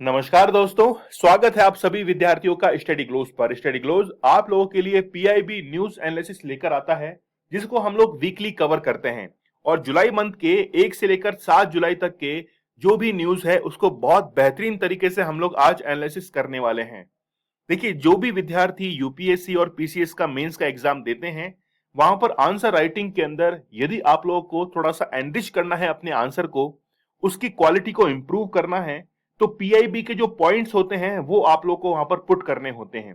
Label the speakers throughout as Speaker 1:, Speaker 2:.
Speaker 1: नमस्कार दोस्तों, स्वागत है आप सभी विद्यार्थियों का स्टडी ग्लोज पर। स्टडी ग्लोज आप लोगों के लिए पीआईबी न्यूज एनालिसिस लेकर आता है, जिसको हम लोग वीकली कवर करते हैं। और जुलाई मंथ के 1 से लेकर 7 जुलाई तक के जो भी न्यूज है उसको बहुत बेहतरीन तरीके से हम लोग आज एनालिसिस करने वाले हैं। देखिए, जो भी विद्यार्थी यूपीएससी और पीसीएस का मेंस का एग्जाम देते हैं, वहां पर आंसर राइटिंग के अंदर यदि आप लोगों को थोड़ा सा एनरिच करना है अपने आंसर को, उसकी क्वालिटी को इंप्रूव करना है, तो पीआईबी के जो पॉइंट्स होते हैं वो आप लोग को वहां पर पुट करने होते हैं।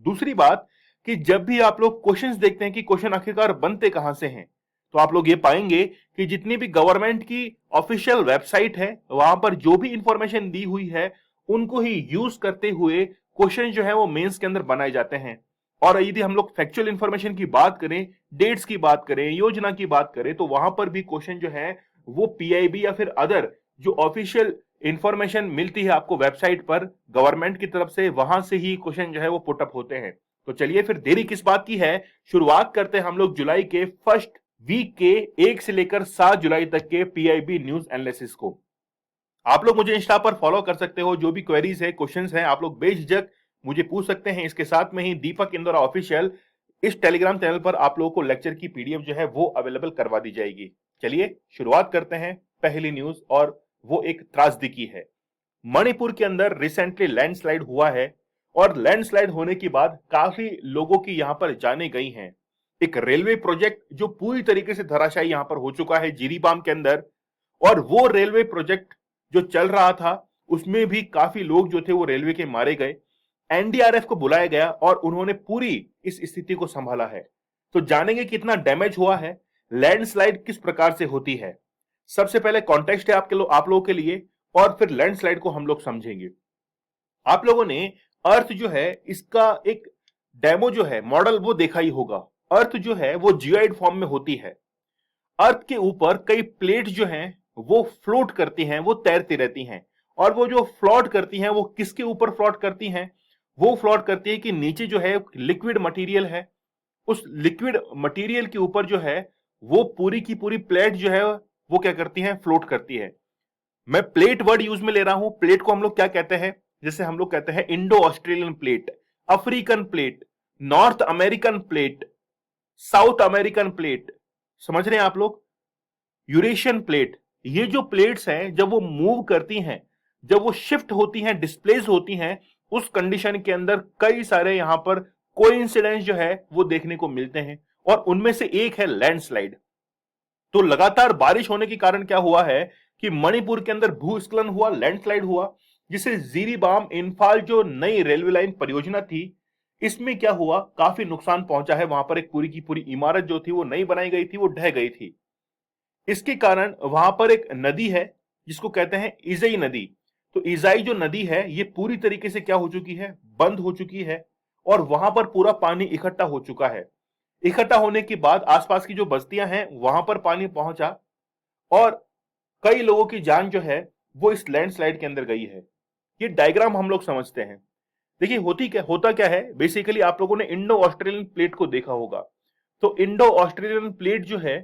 Speaker 1: दूसरी बात कि जब भी आप लोग क्वेश्चंस देखते हैं कि क्वेश्चन आखिरकार बनते कहां से हैं, तो आप लोग ये पाएंगे कि जितनी भी गवर्नमेंट की ऑफिशियल वेबसाइट है वहां पर जो भी इंफॉर्मेशन दी हुई है उनको ही यूज करते हुए क्वेश्चन जो है वो मेंस के अंदर बनाए जाते हैं। और यदि हम लोग फैक्चुअल इंफॉर्मेशन की बात करें, डेट्स की बात करें, योजना की बात करें, तो वहां पर भी क्वेश्चन जो है वो पीआईबी या फिर अदर जो ऑफिशियल इंफॉर्मेशन मिलती है आपको वेबसाइट पर गवर्नमेंट की तरफ से, वहां से ही क्वेश्चन जो है वो पुटअप होते हैं। तो चलिए फिर देरी किस बात की है, शुरुआत करते हैं हम लोग जुलाई के फर्स्ट वीक के 1 से लेकर 7 जुलाई तक के पीआईबी न्यूज एनालिसिस को। आप लोग मुझे इंस्टा पर फॉलो कर सकते हो, जो भी क्वेरीज है, क्वेश्चंस हैं, आप लोग बेझिझक मुझे पूछ सकते हैं। इसके साथ में ही दीपक इंदौरा ऑफिशियल इस टेलीग्राम चैनल पर आप लोगों को लेक्चर की पीडीएफ जो है वो अवेलेबल करवा दी जाएगी। चलिए शुरुआत करते हैं पहली न्यूज, और वो एक त्रासदी की है। मणिपुर के अंदर रिसेंटली लैंडस्लाइड हुआ है, और लैंडस्लाइड होने के बाद काफी लोगों की यहां पर जाने गई हैं। एक रेलवे प्रोजेक्ट जो पूरी तरीके से धराशायी यहां पर हो चुका है जिरीबाम के अंदर, और वो रेलवे प्रोजेक्ट जो चल रहा था उसमें भी काफी लोग जो थे वो रेलवे के मारे गए। एनडीआरएफ को बुलाया गया और उन्होंने पूरी इस स्थिति को संभाला है। तो जानेंगे कितना डैमेज हुआ है, लैंडस्लाइड किस प्रकार से होती है। सबसे पहले कॉन्टेक्स्ट है आप लोगों के लिए, और फिर लैंडस्लाइड को हम लोग समझेंगे। आप लोगों ने अर्थ जो है इसका एक डेमो जो है मॉडल वो देखा ही होगा। अर्थ जो है वो जियोइड फॉर्म में होती है। अर्थ के ऊपर कई प्लेट जो हैं वो फ्लोट करती हैं, वो तैरती रहती हैं। और वो जो फ्लोट करती हैं वो किसके ऊपर फ्लोट करती हैं? वो फ्लोट करती है कि नीचे जो है लिक्विड मटेरियल है, उस लिक्विड मटेरियल के ऊपर जो है वो पूरी की पूरी प्लेट जो है वो क्या करती है, फ्लोट करती है। मैं प्लेट वर्ड यूज में ले रहा हूं। प्लेट को हम लोग क्या कहते हैं? जैसे हम लोग कहते हैं Indo Australian plate, African plate, north American plate, south American plate, समझ रहे हैं आप लोग? Eurasian plate. ये जो प्लेट्स हैं जब वो मूव करती हैं, जब वो शिफ्ट होती हैं, डिस्प्लेस होती हैं, उस कंडीशन के अंदर कई सारे यहां पर कोइंसिडेंस जो है वो देखने को मिलते हैं, और उनमें से एक है लैंडस्लाइड। तो लगातार बारिश होने के कारण क्या हुआ है कि मणिपुर के अंदर भूस्खलन हुआ, लैंडस्लाइड हुआ, जिसे जीरीबाम इंफाल जो नई रेलवे लाइन परियोजना थी, इसमें क्या हुआ, काफी नुकसान पहुंचा है। वहां पर एक पूरी की पूरी इमारत जो थी वो नई बनाई गई थी, वो ढह गई थी। इसके कारण वहां पर एक नदी है जिसको कहते हैं इजई नदी। तो इजाई जो नदी है ये पूरी तरीके से क्या हो चुकी है, बंद हो चुकी है, और वहां पर पूरा पानी इकट्ठा हो चुका है। इकट्ठा होने के बाद आसपास की जो बस्तियां हैं वहां पर पानी पहुंचा, और कई लोगों की जान जो है वो इस लैंडस्लाइड के अंदर गई है। ये डायग्राम हम लोग समझते हैं। देखिए होता क्या है, बेसिकली आप लोगों ने इंडो ऑस्ट्रेलियन प्लेट को देखा होगा। तो इंडो ऑस्ट्रेलियन प्लेट जो है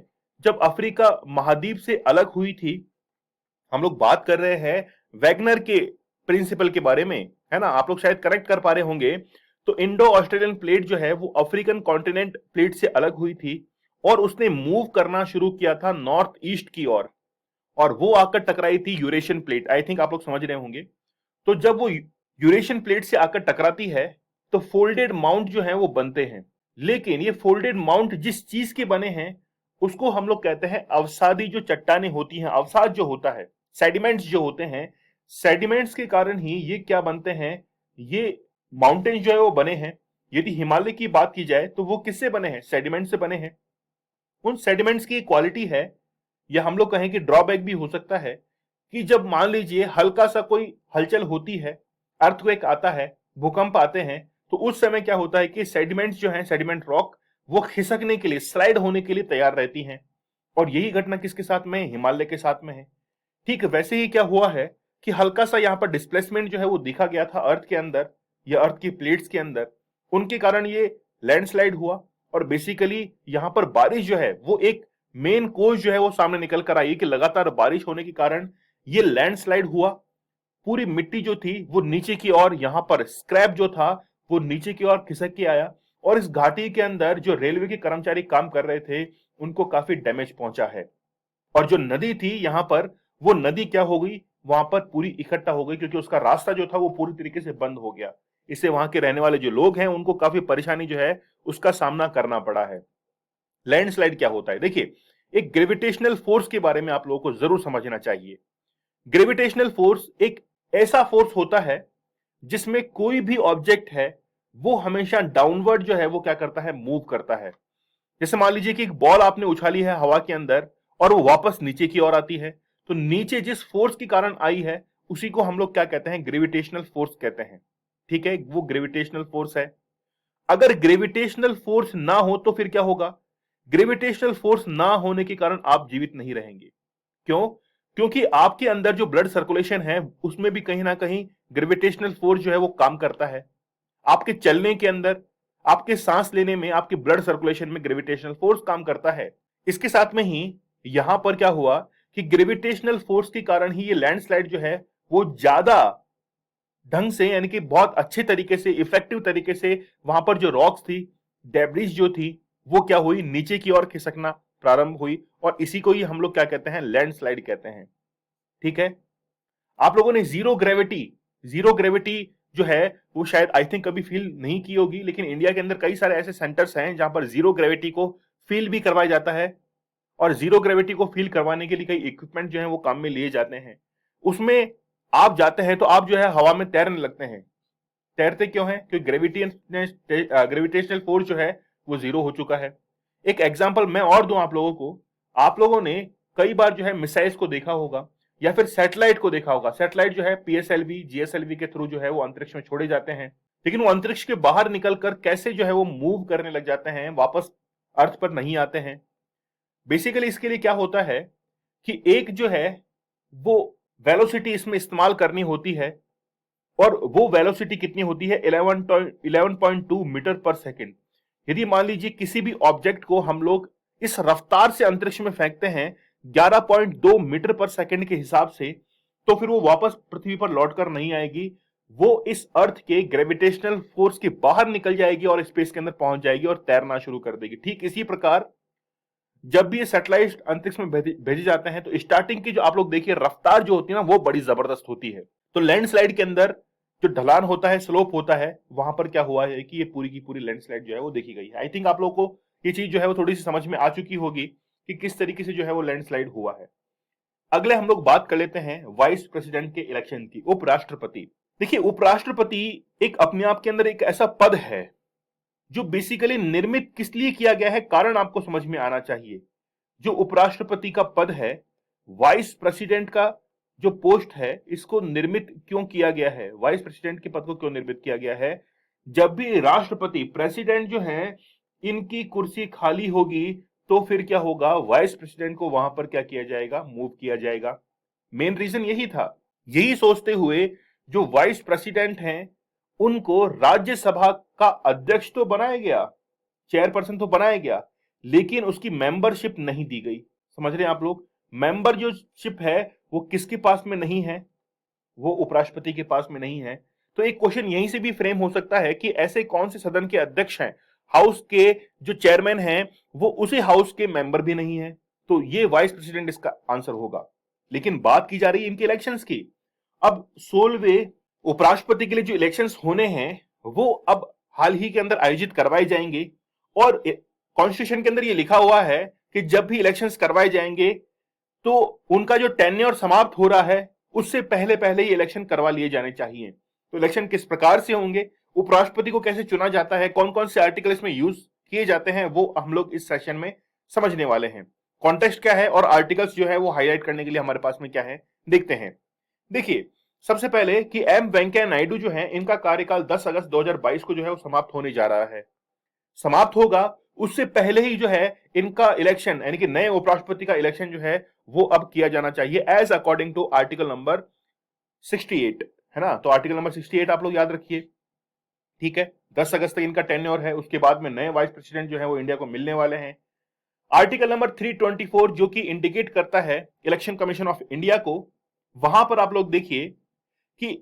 Speaker 1: जब अफ्रीका महाद्वीप से अलग हुई थी, हम लोग बात कर रहे हैं वैगनर के प्रिंसिपल के बारे में, है ना? आप लोग शायद करेक्ट कर पा रहे होंगे। तो इंडो ऑस्ट्रेलियन प्लेट जो है वो अफ्रीकन कॉन्टिनेंट प्लेट से अलग हुई थी, और उसने मूव करना शुरू किया था नॉर्थ ईस्ट की ओर, और वो आकर टकराई थी यूरेशियन प्लेट। आई थिंक आप लोग समझ रहे होंगे। तो जब वो यूरेशियन प्लेट से आकर टकराती है तो फोल्डेड माउंट जो है वो बनते हैं। लेकिन ये फोल्डेड माउंट जिस चीज के बने हैं उसको हम लोग कहते हैं अवसादी जो चट्टानें होती हैं, अवसाद जो होता है, सेडिमेंट्स जो होते हैं, सेडिमेंट्स के कारण ही ये क्या बनते हैं, ये माउंटेन जो है वो बने हैं। यदि हिमालय की बात की जाए तो वो किससे बने हैं? सेडिमेंट से बने हैं। उन सेडिमेंट्स की क्वालिटी है, या हम लोग कहें कि ड्रॉबैक भी हो सकता है, कि जब मान लीजिए हल्का सा कोई हलचल होती है, अर्थक्वेक आता है, भूकंप आते हैं, तो उस समय क्या होता है कि सेडिमेंट्स जो हैं, सेडिमेंट रॉक, वो खिसकने के लिए, स्लाइड होने के लिए तैयार रहती हैं। और यही घटना किसके साथ में? हिमालय के साथ में है। ठीक वैसे ही क्या हुआ है कि हल्का सा यहां पर डिस्प्लेसमेंट जो है वो दिखा गया था अर्थ के अंदर, या अर्थ की प्लेट्स के अंदर, उनके कारण ये लैंडस्लाइड हुआ। और बेसिकली यहां पर बारिश जो है वो एक मेन कोज जो है वो सामने निकल कर आई कि लगातार बारिश होने के कारण ये लैंडस्लाइड हुआ। पूरी मिट्टी जो थी वो नीचे की ओर, यहां पर स्क्रैप जो था वो नीचे की ओर खिसक के आया, और इस घाटी के अंदर जो रेलवे के कर्मचारी काम कर रहे थे उनको काफी डैमेज पहुंचा है। और जो नदी थी यहां पर, वो नदी क्या हो गई, वहां पर पूरी इकट्ठा हो गई, क्योंकि उसका रास्ता जो था वो पूरी तरीके से बंद हो गया। इससे वहां के रहने वाले जो लोग हैं उनको काफी परेशानी जो है उसका सामना करना पड़ा है। लैंडस्लाइड क्या होता है, देखिए, एक ग्रेविटेशनल फोर्स के बारे में आप लोगों को जरूर समझना चाहिए। ग्रेविटेशनल फोर्स एक ऐसा फोर्स होता है जिसमें कोई भी ऑब्जेक्ट है वो हमेशा डाउनवर्ड जो है वो क्या करता है, मूव करता है। जैसे मान लीजिए कि एक बॉल आपने उछाली है हवा के अंदर और वो वापस नीचे की ओर आती है, तो नीचे जिस फोर्स के कारण आई है उसी को हम लोग क्या कहते हैं, ग्रेविटेशनल फोर्स कहते हैं। ठीक है, वो ग्रेविटेशनल फोर्स है। अगर ग्रेविटेशनल फोर्स ना हो तो फिर क्या होगा, ग्रेविटेशनल फोर्स ना होने के कारण आप जीवित नहीं रहेंगे। क्यों? क्योंकि आपके अंदर जो ब्लड सर्कुलेशन है उसमें भी कहीं ना कहीं ग्रेविटेशनल फोर्स जो है वो काम करता है। आपके चलने के अंदर, आपके सांस लेने में, आपके ब्लड सर्कुलेशन में ग्रेविटेशनल फोर्स काम करता है। इसके साथ में ही यहां पर क्या हुआ कि ग्रेविटेशनल फोर्स के कारण ही ये लैंडस्लाइड जो है वो ज्यादा ढंग से, यानी कि बहुत अच्छे तरीके से, इफेक्टिव तरीके से वहां पर जो रॉक्स थी, डेब्रिज जो थी, वो क्या हुई, नीचे की ओर खिसकना प्रारंभ हुई, और इसी को ही हम लोग क्या कहते हैं, लैंडस्लाइड कहते हैं। ठीक है, आप लोगों ने जीरो ग्रेविटी जो है वो शायद आई थिंक कभी फील नहीं की होगी, लेकिन इंडिया के अंदर कई सारे ऐसे सेंटर्स हैं जहां पर जीरो ग्रेविटी को फील भी करवाया जाता है। और जीरो ग्रेविटी को फील करवाने के लिए कई इक्विपमेंट जो है वो काम में लिए जाते हैं। उसमें आप जाते हैं तो आप जो है हवा में तैरने लगते हैं। तैरते क्यों हैं? क्योंकि ग्रेविटेशनल फोर्स जो है वो जीरो हो चुका है। एक एग्जांपल मैं और दूं आप लोगों को, आप लोगों ने कई बार जो है मिसाइल्स को देखा होगा या फिर सैटेलाइट को देखा होगा। सैटेलाइट जो है पीएसएलवी जीएसएलवी के थ्रू जो है वो अंतरिक्ष में छोड़े जाते हैं, लेकिन वो अंतरिक्ष के बाहर निकलकर कैसे जो है वो मूव करने लग जाते हैं, वापस अर्थ पर नहीं आते हैं। बेसिकली इसके लिए क्या होता है कि एक जो है वो वेलोसिटी इसमें इस्तेमाल करनी होती है, और वो वेलोसिटी कितनी होती है, 11.2 मीटर पर सेकंड। यदि मान लीजिए किसी भी ऑब्जेक्ट को हम लोग इस रफ्तार से अंतरिक्ष में फेंकते हैं 11.2 मीटर पर सेकंड के हिसाब से, तो फिर वो वापस पृथ्वी पर लौटकर नहीं आएगी। वो इस अर्थ के ग्रेविटेशनल फोर्स के बाहर निकल जाएगी और स्पेस के अंदर पहुंच जाएगी और तैरना शुरू कर देगी। ठीक इसी प्रकार जब भी ये सैटेलाइट अंतरिक्ष में भेजे जाते हैं तो स्टार्टिंग की जो आप लोग देखिए रफ्तार जो होती है ना वो बड़ी जबरदस्त होती है। तो लैंडस्लाइड के अंदर जो ढलान होता है, स्लोप होता है, वहां पर क्या हुआ है कि ये पूरी की पूरी लैंडस्लाइड जो है वो देखी गई है। आई थिंक आप लोगों को ये चीज जो है वो थोड़ी सी समझ में आ चुकी होगी कि किस तरीके से जो है वो लैंडस्लाइड हुआ है। अगले हम लोग बात कर लेते हैं वाइस प्रेसिडेंट के इलेक्शन की, उपराष्ट्रपति। देखिए, उपराष्ट्रपति एक अपने आप के अंदर एक ऐसा पद है जो बेसिकली निर्मित किस लिए किया गया है, कारण आपको समझ में आना चाहिए। जो उपराष्ट्रपति का पद है, वाइस प्रेसिडेंट का जो पोस्ट है, इसको निर्मित क्यों किया गया है, वाइस प्रेसिडेंट के पद को क्यों निर्मित किया गया है? जब भी राष्ट्रपति, प्रेसिडेंट जो है, इनकी कुर्सी खाली होगी तो फिर क्या होगा, वाइस प्रेसिडेंट को वहां पर क्या किया जाएगा, मूव किया जाएगा। मेन रीजन यही था। यही सोचते हुए जो वाइस प्रेसिडेंट हैं उनको राज्यसभा का अध्यक्ष तो बनाया गया, चेयरपर्सन तो बनाया गया, लेकिन उसकी मेंबरशिप नहीं दी गई। समझ रहे हैं आप लोग? मेंबर जो शिप है वो किसके पास में नहीं है, वो उपराष्ट्रपति के पास में नहीं है। तो एक क्वेश्चन यहीं से भी फ्रेम हो सकता है कि ऐसे कौन से सदन के अध्यक्ष हैं, हाउस के जो चेयरमैन हैं वो उसी हाउस के मेंबर भी नहीं है। तो ये वाइस प्रेसिडेंट इसका आंसर होगा। लेकिन बात की जा रही है इनके इलेक्शंस की। अब 16वें उपराष्ट्रपति के लिए जो इलेक्शंस होने हैं वो अब हाल ही के अंदर आयोजित करवाए जाएंगे, और कॉन्स्टिट्यूशन के अंदर ये लिखा हुआ है कि जब भी इलेक्शंस करवाए जाएंगे तो उनका जो टेन्योर समाप्त हो रहा है उससे पहले पहले ही इलेक्शन करवा लिए जाने चाहिए। तो इलेक्शन किस प्रकार से होंगे, उपराष्ट्रपति को कैसे चुना जाता है, कौन कौन से आर्टिकल इसमें यूज किए जाते हैं, वो हम लोग इस सेशन में समझने वाले हैं। कॉन्टेक्स्ट क्या है और आर्टिकल्स जो है वो हाईलाइट करने के लिए हमारे पास में क्या है, देखते हैं। देखिए, सबसे पहले कि एम वेंकैया नायडू जो है, इनका कार्यकाल 10 अगस्त 2022 को जो है वो समाप्त होने जा रहा है। समाप्त होगा उससे पहले ही जो है इनका इलेक्शन, यानी कि नए उपराष्ट्रपति का इलेक्शन जो है वो अब किया जाना चाहिए as according to article number 68, है ना। तो आर्टिकल नंबर 68 आप लोग याद रखिए। ठीक है, 10 अगस्त तक इनका टेन्योर है, उसके बाद में नए वाइस प्रेसिडेंट जो है वो इंडिया को मिलने वाले हैं। आर्टिकल नंबर 324 जो कि इंडिकेट करता है इलेक्शन कमीशन ऑफ इंडिया को, वहां पर आप लोग देखिए कि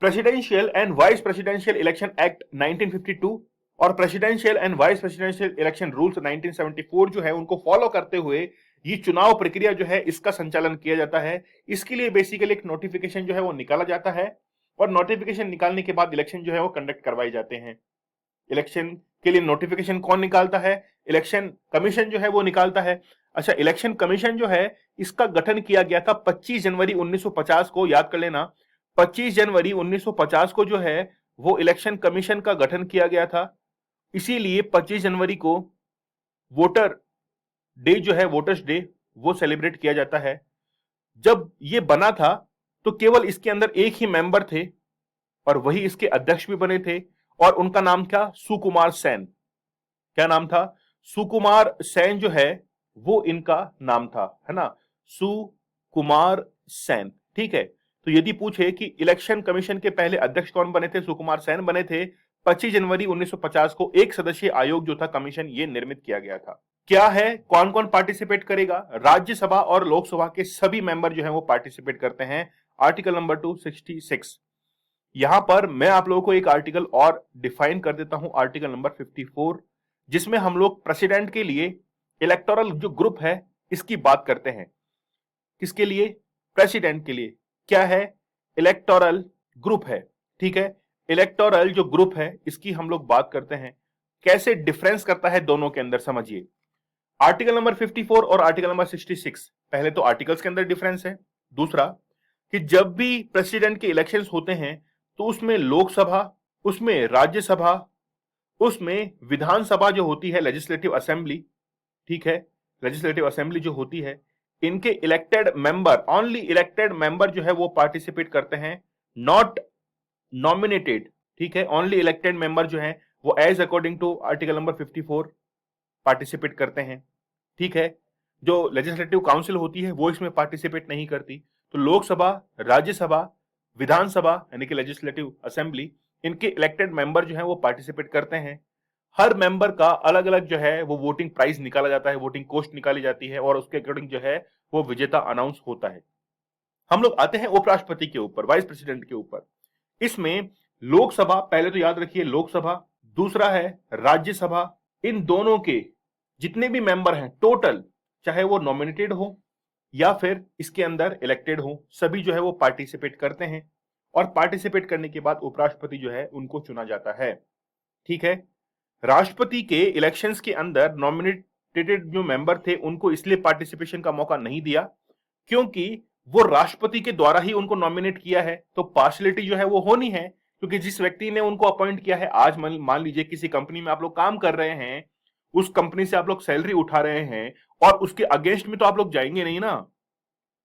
Speaker 1: presidential and vice presidential election act 1952 और presidential and vice presidential election rules 1974 जो है उनको फॉलो करते हुए ये चुनाव प्रक्रिया जो है इसका संचालन किया जाता है। इसके लिए बेसिकली एक नोटिफिकेशन जो है वो निकाला जाता है और नोटिफिकेशन निकालने के बाद इलेक्शन जो है वो कंडक्ट करवाए जाते हैं। इलेक्शन के लिए नोटिफिकेशन कौन निकालता है? इलेक्शन कमीशन जो है वो निकालता है। अच्छा, इलेक्शन कमीशन जो है इसका गठन किया गया था 25 जनवरी 1950 को, याद कर लेना 25 जनवरी 1950 को जो है वो इलेक्शन कमीशन का गठन किया गया था। इसीलिए 25 जनवरी को वोटर डे जो है, वोटर्स डे, वो सेलिब्रेट किया जाता है। जब ये बना था तो केवल इसके अंदर एक ही मेंबर थे और वही इसके अध्यक्ष भी बने थे और उनका नाम था सुकुमार सेन। क्या नाम था? सुकुमार सेन जो है वो इनका नाम था, है ना, सुकुमार सेन। ठीक है, तो यदि पूछे कि इलेक्शन कमीशन के पहले अध्यक्ष कौन बने थे? सुकुमार सेन बने थे। 25 जनवरी 1950 को एक सदस्यीय आयोग जो था कमीशन, ये निर्मित किया गया था। क्या है, कौन कौन पार्टिसिपेट करेगा? राज्यसभा और लोकसभा के सभी मेंबर जो है वो पार्टिसिपेट करते हैं। Article number 266। यहां पर मैं आप लोगों को एक आर्टिकल और डिफाइन कर देता हूं, आर्टिकल नंबर 54, जिसमें हम लोग प्रेसिडेंट के लिए इलेक्टोरल जो ग्रुप है इसकी बात करते हैं। किसके लिए? प्रेसिडेंट के लिए। क्या है? इलेक्टोरल ग्रुप है। ठीक है, इलेक्टोरल जो ग्रुप है इसकी हम लोग बात करते हैं। कैसे डिफरेंस करता है दोनों के अंदर, समझिए। आर्टिकल नंबर 54 और आर्टिकल नंबर 66, पहले तो आर्टिकल्स के अंदर डिफरेंस है। दूसरा कि जब भी प्रेसिडेंट के इलेक्शंस होते हैं तो उसमें लोकसभा, उसमें राज्यसभा, उसमें विधानसभा जो होती है, लेजिस्लेटिव असेंबली, ठीक है, लेजिस्लेटिव असेंबली जो होती है, इनके elected member, only elected member जो है वो पार्टिसिपेट करते हैं, नॉट नॉमिनेटेड। ठीक है, ओनली इलेक्टेड मेंबर जो है वो as according to article number 54 participate करते हैं। ठीक है, जो लेजिस्लेटिव काउंसिल होती है वो इसमें पार्टिसिपेट नहीं करती। तो लोकसभा, राज्यसभा, विधानसभा यानी कि लेजिस्लेटिव असेंबली, इनके इलेक्टेड मेंबर जो है वो पार्टिसिपेट करते हैं। हर मेंबर का अलग अलग जो है वो वोटिंग प्राइस निकाला जाता है, वोटिंग कॉस्ट निकाली जाती है और उसके अकॉर्डिंग जो है वो विजेता अनाउंस होता है। हम लोग आते हैं उपराष्ट्रपति के ऊपर, वाइस प्रेसिडेंट के ऊपर। इसमें लोकसभा, पहले तो याद रखिए लोकसभा, दूसरा है राज्यसभा, इन दोनों के जितने भी मेंबर हैं टोटल, चाहे वो नॉमिनेटेड हो या फिर इसके अंदर इलेक्टेड हो, सभी जो है वो पार्टिसिपेट करते हैं और पार्टिसिपेट करने के बाद उपराष्ट्रपति जो है उनको चुना जाता है। ठीक है, राष्ट्रपति के इलेक्शंस के अंदर नॉमिनेटेड जो मेंबर थे उनको इसलिए पार्टिसिपेशन का मौका नहीं दिया क्योंकि वो राष्ट्रपति के द्वारा ही उनको नॉमिनेट किया है, तो पार्शियलिटी जो है वो होनी है, क्योंकि जिस व्यक्ति ने उनको अपॉइंट किया है, आज मान लीजिए किसी कंपनी में आप लोग काम कर रहे हैं, उस कंपनी से आप लोग सैलरी उठा रहे हैं और उसके अगेंस्ट में तो आप लोग जाएंगे नहीं ना,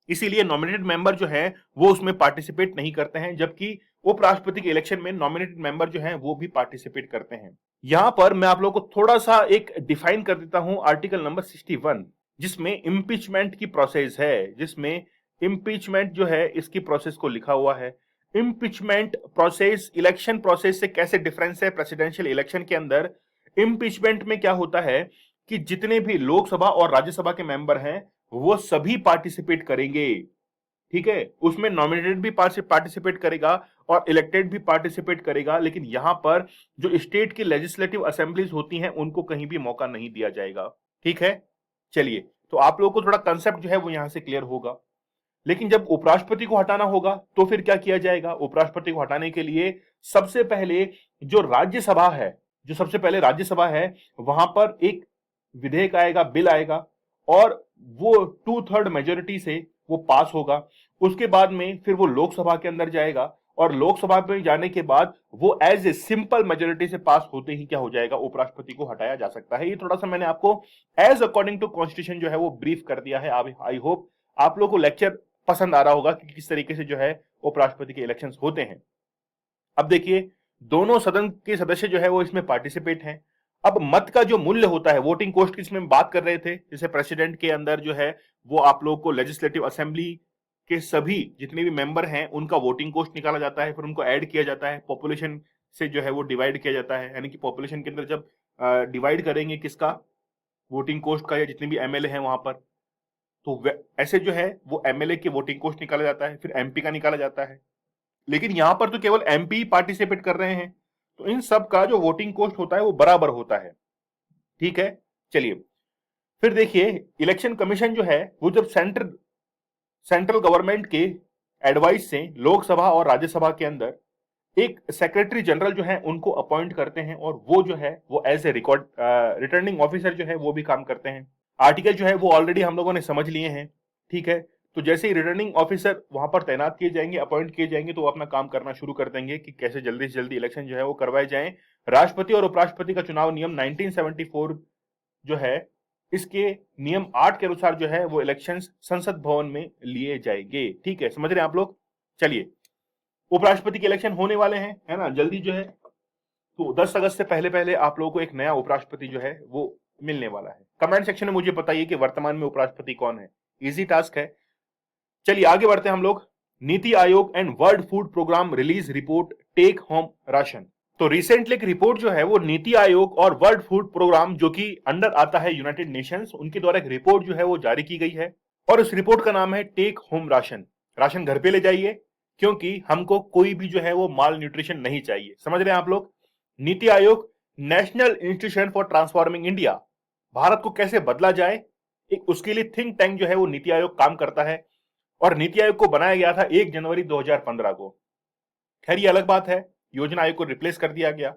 Speaker 1: इसीलिए नॉमिनेटेड मेंबर जो है वो उसमें पार्टिसिपेट नहीं करते हैं, जबकि उपराष्ट्रपति के इलेक्शन में नॉमिनेटेड मेंबर जो हैं वो भी पार्टिसिपेट करते हैं। यहां पर मैं आप लोगों को थोड़ा सा एक डिफाइन कर देता हूं, आर्टिकल नंबर 61, जिसमें इंपीचमेंट की प्रोसेस है, जिसमें इंपीचमेंट जो है इसकी प्रोसेस को लिखा हुआ है। इंपीचमेंट प्रोसेस इलेक्शन प्रोसेस से कैसे डिफरेंस है प्रेसिडेंशियल इलेक्शन के अंदर? इंपीचमेंट में क्या होता है कि जितने भी लोकसभा और राज्यसभा के मेंबर हैं वो सभी पार्टिसिपेट करेंगे। ठीक है, उसमें नॉमिनेटेड भी पार्टिसिपेट करेगा और इलेक्टेड भी पार्टिसिपेट करेगा, लेकिन यहां पर जो स्टेट की लेजिस्लेटिव असेंबलीज होती हैं उनको कहीं भी मौका नहीं दिया जाएगा। ठीक है, चलिए, तो आप लोगों को थोड़ा कंसेप्ट जो है वो यहां से क्लियर होगा। लेकिन जब उपराष्ट्रपति को हटाना होगा तो फिर क्या किया जाएगा? उपराष्ट्रपति को हटाने के लिए सबसे पहले जो राज्यसभा है, जो सबसे पहले राज्यसभा है, वहां पर एक विधेयक आएगा, बिल आएगा और वो 2/3 मेजोरिटी से वो पास होगा। उसके बाद में फिर वो लोकसभा के अंदर जाएगा और लोकसभा में जाने के बाद वो एज ए सिंपल मेजोरिटी से पास होते ही क्या हो जाएगा? उपराष्ट्रपति को हटाया जा सकता है। ये थोड़ा सा मैंने आपको एज अकॉर्डिंग टू कॉन्स्टिट्यूशन जो है वो ब्रीफ कर दिया है। आई होप आप लोगों को लेक्चर पसंद आ रहा होगा कि किस तरीके से जो है उपराष्ट्रपति के इलेक्शंस होते हैं। अब देखिए, दोनों सदन के सदस्य जो है वो इसमें पार्टिसिपेट हैं। अब मत का जो मूल्य होता है, वोटिंग कॉस्ट की इसमें बात कर रहे थे, जैसे प्रेसिडेंट के अंदर जो है वो आप लोगों को लेजिस्लेटिव असेंबली के सभी जितने भी मेंबर हैं उनका वोटिंग कॉस्ट निकाला जाता है, फिर उनको ऐड किया जाता है, पॉपुलेशन से जो है वो डिवाइड किया जाता है, यानी कि पॉपुलेशन के अंदर जब डिवाइड करेंगे किसका, वोटिंग कॉस्ट का, या जितने भी एमएलए हैं वहां पर, तो ऐसे जो है वो एमएलए के वोटिंग कॉस्ट निकाला जाता है, फिर एमपी का निकाला जाता है, लेकिन यहां पर तो केवल एमपी पार्टिसिपेट कर रहे हैं, तो इन सब का जो वोटिंग कॉस्ट होता है वो बराबर होता है। ठीक है, चलिए फिर देखिए, इलेक्शन कमीशन जो है वो जब सेंट्रल गवर्नमेंट के एडवाइस से लोकसभा और राज्यसभा के अंदर एक सेक्रेटरी जनरल जो है उनको अपॉइंट करते हैं, और वो जो है वो as a record returning officer जो है वो भी काम करते हैं। आर्टिकल जो है वो ऑलरेडी हम लोगों ने समझ लिए हैं। ठीक है, तो जैसे ही रिटर्निंग ऑफिसर वहां पर तैनात किए जाएंगे, अपॉइंट किए जाएंगे, तो वो अपना काम करना शुरू कर देंगे कि कैसे जल्दी से जल्दी इलेक्शन जो है वो करवाए जाएं। राष्ट्रपति और उपराष्ट्रपति का चुनाव नियम 1974 जो है, इसके नियम 8 के अनुसार जो है वो इलेक्शंस संसद भवन में लिए जाएंगे। ठीक है, समझ रहे हैं आप लोग? चलिए, उपराष्ट्रपति के इलेक्शन होने वाले हैं, है ना, जल्दी जो है। तो 10 अगस्त से पहले पहले आप लोगों को एक नया उपराष्ट्रपति जो है वो मिलने वाला है। कमेंट सेक्शन में मुझे बताइए कि वर्तमान में उपराष्ट्रपति कौन है। इजी टास्क है। चलिए आगे बढ़ते हैं हम लोग। NITI Aayog and world food programme release report take home ration. तो रिसेंटली एक रिपोर्ट जो है वो नीति आयोग और वर्ल्ड फूड प्रोग्राम, जो कि अंडर आता है यूनाइटेड नेशंस, उनके द्वारा एक रिपोर्ट जो है वो जारी की गई है, और इस रिपोर्ट का नाम है टेक होम राशन। राशन घर पे ले जाइए, क्योंकि हमको कोई भी जो है वो माल न्यूट्रिशन नहीं चाहिए। समझ रहे हैं आप लोग? नीति आयोग, national institution for transforming India, Bharat को कैसे बदला जाए, एक उसके लिए थिंक टैंक जो है वो नीति आयोग काम करता है, और नीति आयोग को बनाया गया था 1 जनवरी 2015 को। खैर ये अलग बात है, योजना आयोग को रिप्लेस कर दिया गया।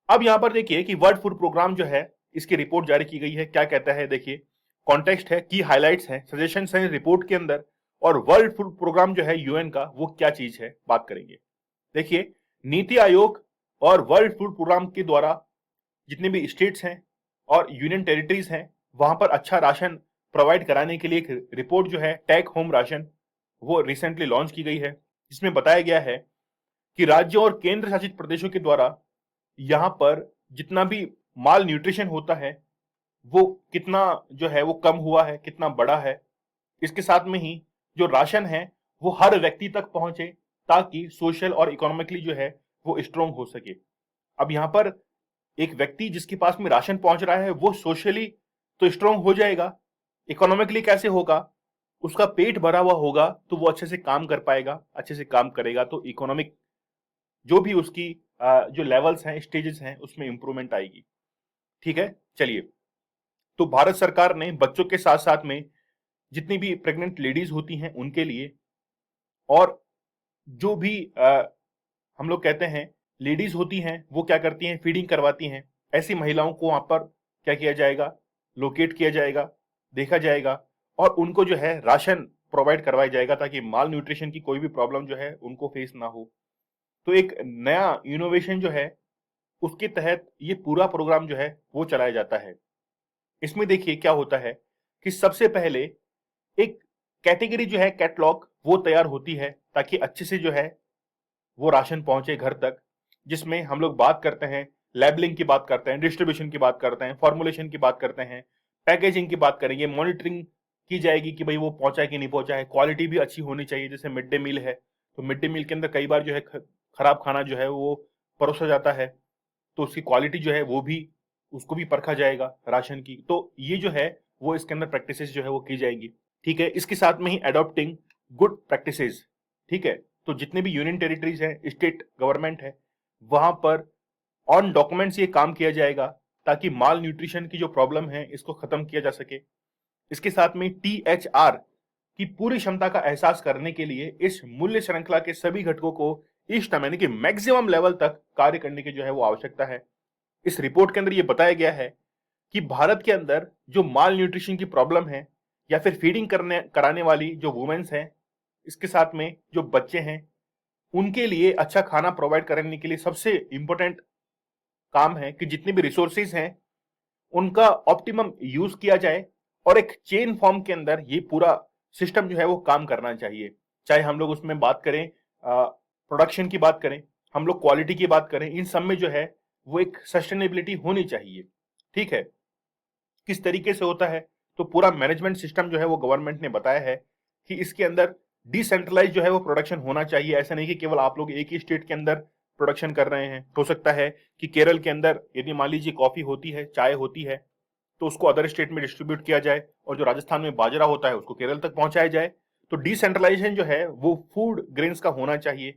Speaker 1: अब यहां पर देखिए कि वर्ल्ड फूड प्रोग्राम जो है, इसकी रिपोर्ट जारी की गई है। क्या कहता है देखिए, कॉन्टेक्स्ट है, की हाइलाइट्स हैं, सजेशंस हैं रिपोर्ट के अंदर, और वर्ल्ड फूड प्रोग्राम जो है यूएन का, वो क्या चीज है बात करेंगे। देखिए, नीति आयोग और वर्ल्ड फूड प्रोग्राम के द्वारा जितने भी स्टेट्स हैं और यूनियन टेरिटरीज हैं, वहां पर अच्छा राशन प्रोवाइड कराने के लिए एक रिपोर्ट जो है टेक होम राशन, वो रिसेंटली लॉन्च की गई है, जिसमें बताया गया है कि राज्यों और केंद्र शासित प्रदेशों के द्वारा यहां पर जितना भी माल न्यूट्रिशन होता है वो कितना जो है वो कम हुआ है, कितना बड़ा है। इसके साथ में ही जो राशन है वो हर व्यक्ति तक पहुंचे, ताकि सोशल और इकोनॉमिकली जो है वो स्ट्रोंग हो सके। अब यहां पर एक व्यक्ति जिसके पास में राशन पहुंच रहा है वो सोशली तो स्ट्रोंग हो जाएगा, इकोनॉमिकली कैसे होगा? उसका पेट भरा हुआ होगा तो वो अच्छे से काम कर पाएगा, अच्छे से काम करेगा तो इकोनॉमिक जो भी उसकी जो लेवल्स हैं, स्टेजेस हैं, उसमें इंप्रूवमेंट आएगी। ठीक है, चलिए, तो भारत सरकार ने बच्चों के साथ साथ में जितनी भी प्रेग्नेंट लेडीज होती हैं उनके लिए, और जो भी हम लोग कहते हैं लेडीज होती हैं, वो क्या करती हैं, फीडिंग करवाती हैं, ऐसी महिलाओं को वहां पर क्या किया जाएगा, लोकेट किया जाएगा, देखा जाएगा, और उनको जो है राशन प्रोवाइड करवाया जाएगा, ताकि माल न्यूट्रिशन की कोई भी प्रॉब्लम जो है उनको फेस ना हो। तो एक नया इनोवेशन जो है उसके तहत ये पूरा प्रोग्राम जो है वो चलाया जाता है। इसमें देखिए क्या होता है कि सबसे पहले एक कैटेगरी जो है, कैटलॉग, वो तैयार होती है, ताकि अच्छे से जो है वो राशन पहुंचे घर तक, जिसमें हम लोग बात करते हैं लेबलिंग की, बात करते हैं डिस्ट्रीब्यूशन की, बात करते हैं फॉर्मुलेशन की, बात करते हैं पैकेजिंग की, बात करेंगे मॉनिटरिंग की जाएगी कि भाई वो पहुंचा है कि नहीं पहुंचा है, क्वालिटी भी अच्छी होनी चाहिए। जैसे मिड डे मील है, तो मिड डे मील के अंदर कई बार जो है खराब खाना जो है वो परोसा जाता है, तो उसकी क्वालिटी जो है वो भी, उसको भी परखा जाएगा राशन की। तो ये जो है वो इसके अंदर प्रैक्टिसेस जो है वो की जाएंगी। ठीक है, इसके साथ में ही अडॉप्टिंग गुड प्रैक्टिसेस। ठीक है, तो जितने भी यूनियन टेरिटरीज है, स्टेट गवर्नमेंट है, वहां पर ऑन डॉक्यूमेंट्स ये काम किया जाएगा, ताकि माल न्यूट्रिशन की जो प्रॉब्लम है इसको खत्म किया जा सके। इसके साथ में टीएचआर की पूरी क्षमता का एहसास करने के लिए इस मूल्य श्रृंखला के सभी घटकों को इष्टतम यानी कि मैक्सिमम लेवल तक कार्य करने की जो है वो आवश्यकता है। इस रिपोर्ट के अंदर ये बताया गया है कि भारत के अंदर जो माल न्यूट्रिशन की प्रॉब्लम है, या फिर फीडिंग कराने वाली जो वुमेन्स हैं, इसके साथ में जो बच्चे हैं, उनके लिए अच्छा खाना प्रोवाइड करने के लिए सबसे इंपॉर्टेंट काम है कि जितने भी रिसोर्सेज हैं उनका ऑप्टिमम यूज किया जाए, और एक चेन फॉर्म के अंदर ये पूरा सिस्टम जो है वो काम करना चाहिए। चाहे हम लोग उसमें बात करें प्रोडक्शन की, बात करें हम लोग क्वालिटी की, बात करें, इन सब में जो है वो एक सस्टेनेबिलिटी होनी चाहिए। ठीक है, किस तरीके से होता है, तो पूरा मैनेजमेंट सिस्टम जो है वो गवर्नमेंट ने बताया है कि इसके अंदर डिसेंट्रलाइज जो है वो प्रोडक्शन होना चाहिए। ऐसा नहीं कि केवल आप लोग एक ही स्टेट के अंदर प्रोडक्शन कर रहे हैं। हो सकता है कि केरल के अंदर यदि मान लीजिए कॉफी होती है, चाय होती है, तो उसको अदर स्टेट में डिस्ट्रीब्यूट किया जाए, और जो राजस्थान में बाजरा होता है उसको केरल तक पहुंचाया जाए। तो डिसेंट्रलाइजेशन जो है वो फूड ग्रेन्स का होना चाहिए।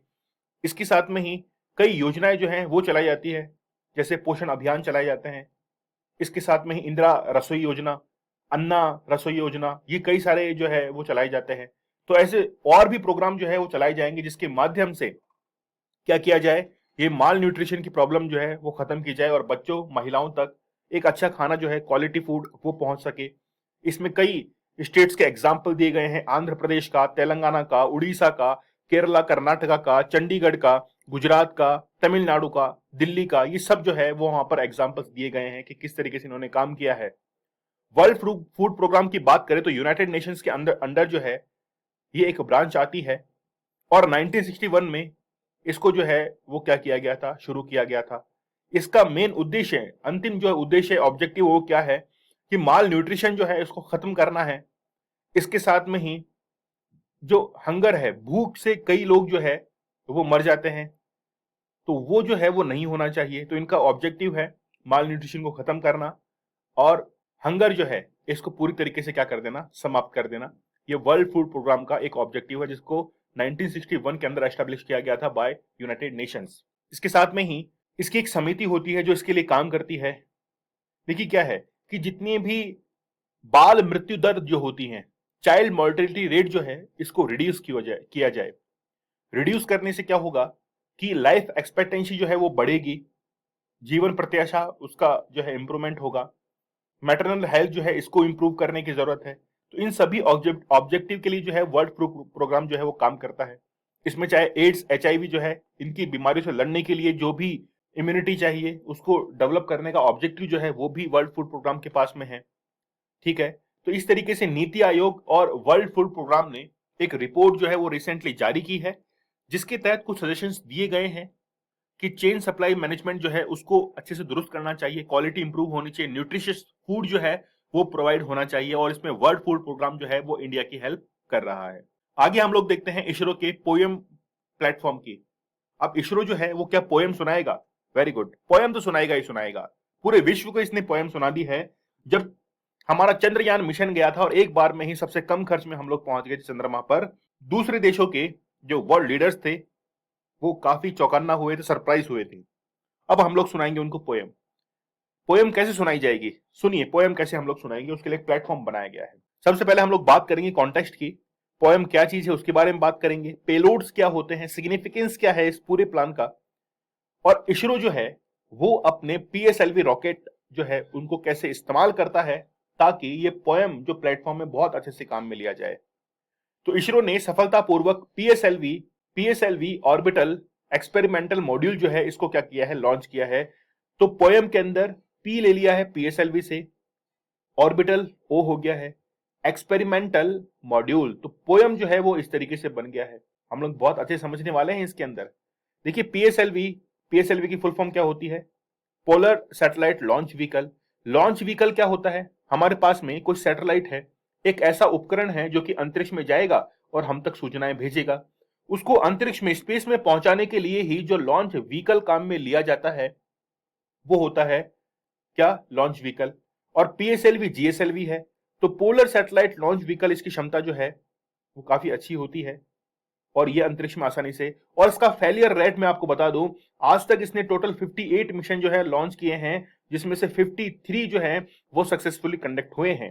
Speaker 1: इसके साथ में ही कई योजनाएं जो हैं वो चलाई जाती है, जैसे पोषण अभियान चलाए जाते हैं। इसके साथ में ही इंदिरा रसोई योजना, अन्ना रसोई योजना, ये कई सारे जो है वो चलाए जाते हैं। तो ऐसे और भी प्रोग्राम जो है वो चलाए जाएंगे जिसके माध्यम से क्या किया जाए, ये माल न्यूट्रिशन की प्रॉब्लम जो है वो खत्म की जाए और बच्चों महिलाओं तक एक अच्छा खाना जो है क्वालिटी फूड वो पहुंच सके। इसमें कई स्टेट्स के एग्जाम्पल दिए गए हैं, आंध्र प्रदेश का, तेलंगाना का, उड़ीसा का, केरला, कर्नाटका का, चंडीगढ़ का, गुजरात का, तमिलनाडु का, दिल्ली का, ये सब जो है वो वहां पर एग्जाम्पल्स दिए गए हैं कि किस तरीके से इन्होंने काम किया है। वर्ल्ड फूड प्रोग्राम की बात करें तो यूनाइटेड नेशंस के अंदर अंडर जो है ये एक ब्रांच आती है और 1961 में इसको जो है वो क्या किया गया था, शुरू किया गया था। इसका मेन उद्देश्य, अंतिम जो उद्देश्य ऑब्जेक्टिव वो क्या है कि माल न्यूट्रिशन जो है इसको खत्म करना है। इसके साथ में ही जो हंगर है, भूख से कई लोग जो है वो मर जाते हैं, तो वो जो है वो नहीं होना चाहिए। तो इनका ऑब्जेक्टिव है माल न्यूट्रिशन को खत्म करना और हंगर जो है इसको पूरी तरीके से क्या कर देना, समाप्त कर देना। ये वर्ल्ड फूड प्रोग्राम का एक ऑब्जेक्टिव है जिसको 1961 के अंदर एस्टेब्लिश किया गया था बाय यूनाइटेड नेशंस। इसके साथ में ही इसकी एक समिति होती है जो इसके लिए काम करती है। देखिए क्या है कि जितनी भी बाल मृत्यु दर जो होती है, चाइल्ड मोर्टेलिटी रेट जो है, इसको रिड्यूस किया जाए। रिड्यूस करने से क्या होगा कि लाइफ एक्सपेक्टेंसी जो है वो बढ़ेगी, जीवन प्रत्याशा उसका जो है इंप्रूवमेंट होगा, मैटरनल हेल्थ जो है इसको इंप्रूव करने की जरूरत है। तो इन सभी ऑब्जेक्टिव के लिए जो है वर्ल्ड प्रोग्राम जो है वो काम करता है। इसमें चाहे एड्स, एचआईवी जो है, इनकी बीमारियों से लड़ने के लिए जो भी इम्यूनिटी चाहिए उसको डेवलप करने का ऑब्जेक्टिव जो है वो भी वर्ल्ड फूड प्रोग्राम के पास में है। ठीक है, तो इस तरीके से नीति आयोग और वर्ल्ड फूड प्रोग्राम ने एक रिपोर्ट जो है वो रिसेंटली जारी की है जिसके तहत कुछ सजेशंस दिए गए हैं कि चेन सप्लाई मैनेजमेंट जो है उसको अच्छे से दुरुस्त करना चाहिए, क्वालिटी इंप्रूव होनी चाहिए, न्यूट्रिशियस फूड जो है वो प्रोवाइड होना चाहिए और इसमें वर्ल्ड फूड प्रोग्राम जो है वो इंडिया की हेल्प कर रहा है। आगे हम लोग देखते हैं इसरो के पोयम प्लेटफॉर्म की। अब इसरो जो है वो क्या पोयम सुनाएगा? वेरी गुड, पोयम तो सुनाएगा ही सुनाएगा। पूरे विश्व को इसने पोयम सुना दी है। जब हमारा चंद्रयान मिशन गया था और एक बार में ही सबसे कम खर्च में हम लोग पहुंच गए चंद्रमा पर, दूसरे देशों के जो वर्ल्ड लीडर्स थे वो काफी चौकन्ना हुए थे, सरप्राइज हुए थे। अब हम लोग सुनाएंगे उनको पोयम। पोयम कैसे सुनाई जाएगी, सुनिए पोयम कैसे हम लोग सुनाएंगे, उसके लिए एक प्लेटफॉर्म बनाया गया है। सबसे पहले हम लोग बात करेंगे कॉन्टेक्स्ट की, पोयम क्या चीज है उसके बारे में बात करेंगे, पेलोड्स क्या होते हैं, सिग्निफिकेंस क्या है इस पूरे प्लान का, और इसरो जो है वो अपने पीएसएलवी रॉकेट जो है उनको कैसे इस्तेमाल करता है ताकि ये पोयम जो प्लेटफॉर्म में बहुत अच्छे से काम में लिया जाए। तो इसरो ने सफलतापूर्वक पीएसएलवी ऑर्बिटल एक्सपेरिमेंटल मॉड्यूल जो है इसको क्या किया है, लॉन्च किया है। तो पोयम के अंदर पी ले लिया है पीएसएलवी से, ऑर्बिटल ओ हो गया है, एक्सपेरिमेंटल मॉड्यूल, तो पोयम जो है वो इस तरीके से बन गया है। हम लोग बहुत अच्छे समझने वाले हैं इसके अंदर। देखिए पीएसएलवी की फुल फॉर्म क्या होती है? Polar satellite launch vehicle. Launch vehicle क्या होता है? हमारे पास में कोई सैटेलाइट है, एक ऐसा उपकरण है जो कि अंतरिक्ष में जाएगा और हम तक सूचनाएं भेजेगा। उसको अंतरिक्ष में, स्पेस में पहुंचाने के लिए ही जो लॉन्च व्हीकल काम में लिया जाता है वो होता है क्या? Launch vehicle. और पीएसएलवी जीएसएलवी है। तो पोलर सैटेलाइट लॉन्च व्हीकल, इसकी क्षमता जो है वो काफी अच्छी होती है और ये अंतरिक्ष में आसानी से, और इसका फेलियर रेट मैं आपको बता दूं, आज तक इसने टोटल 58 मिशन जो है लॉन्च किए हैं जिसमें से 53 जो है वो सक्सेसफुली कंडक्ट हुए हैं।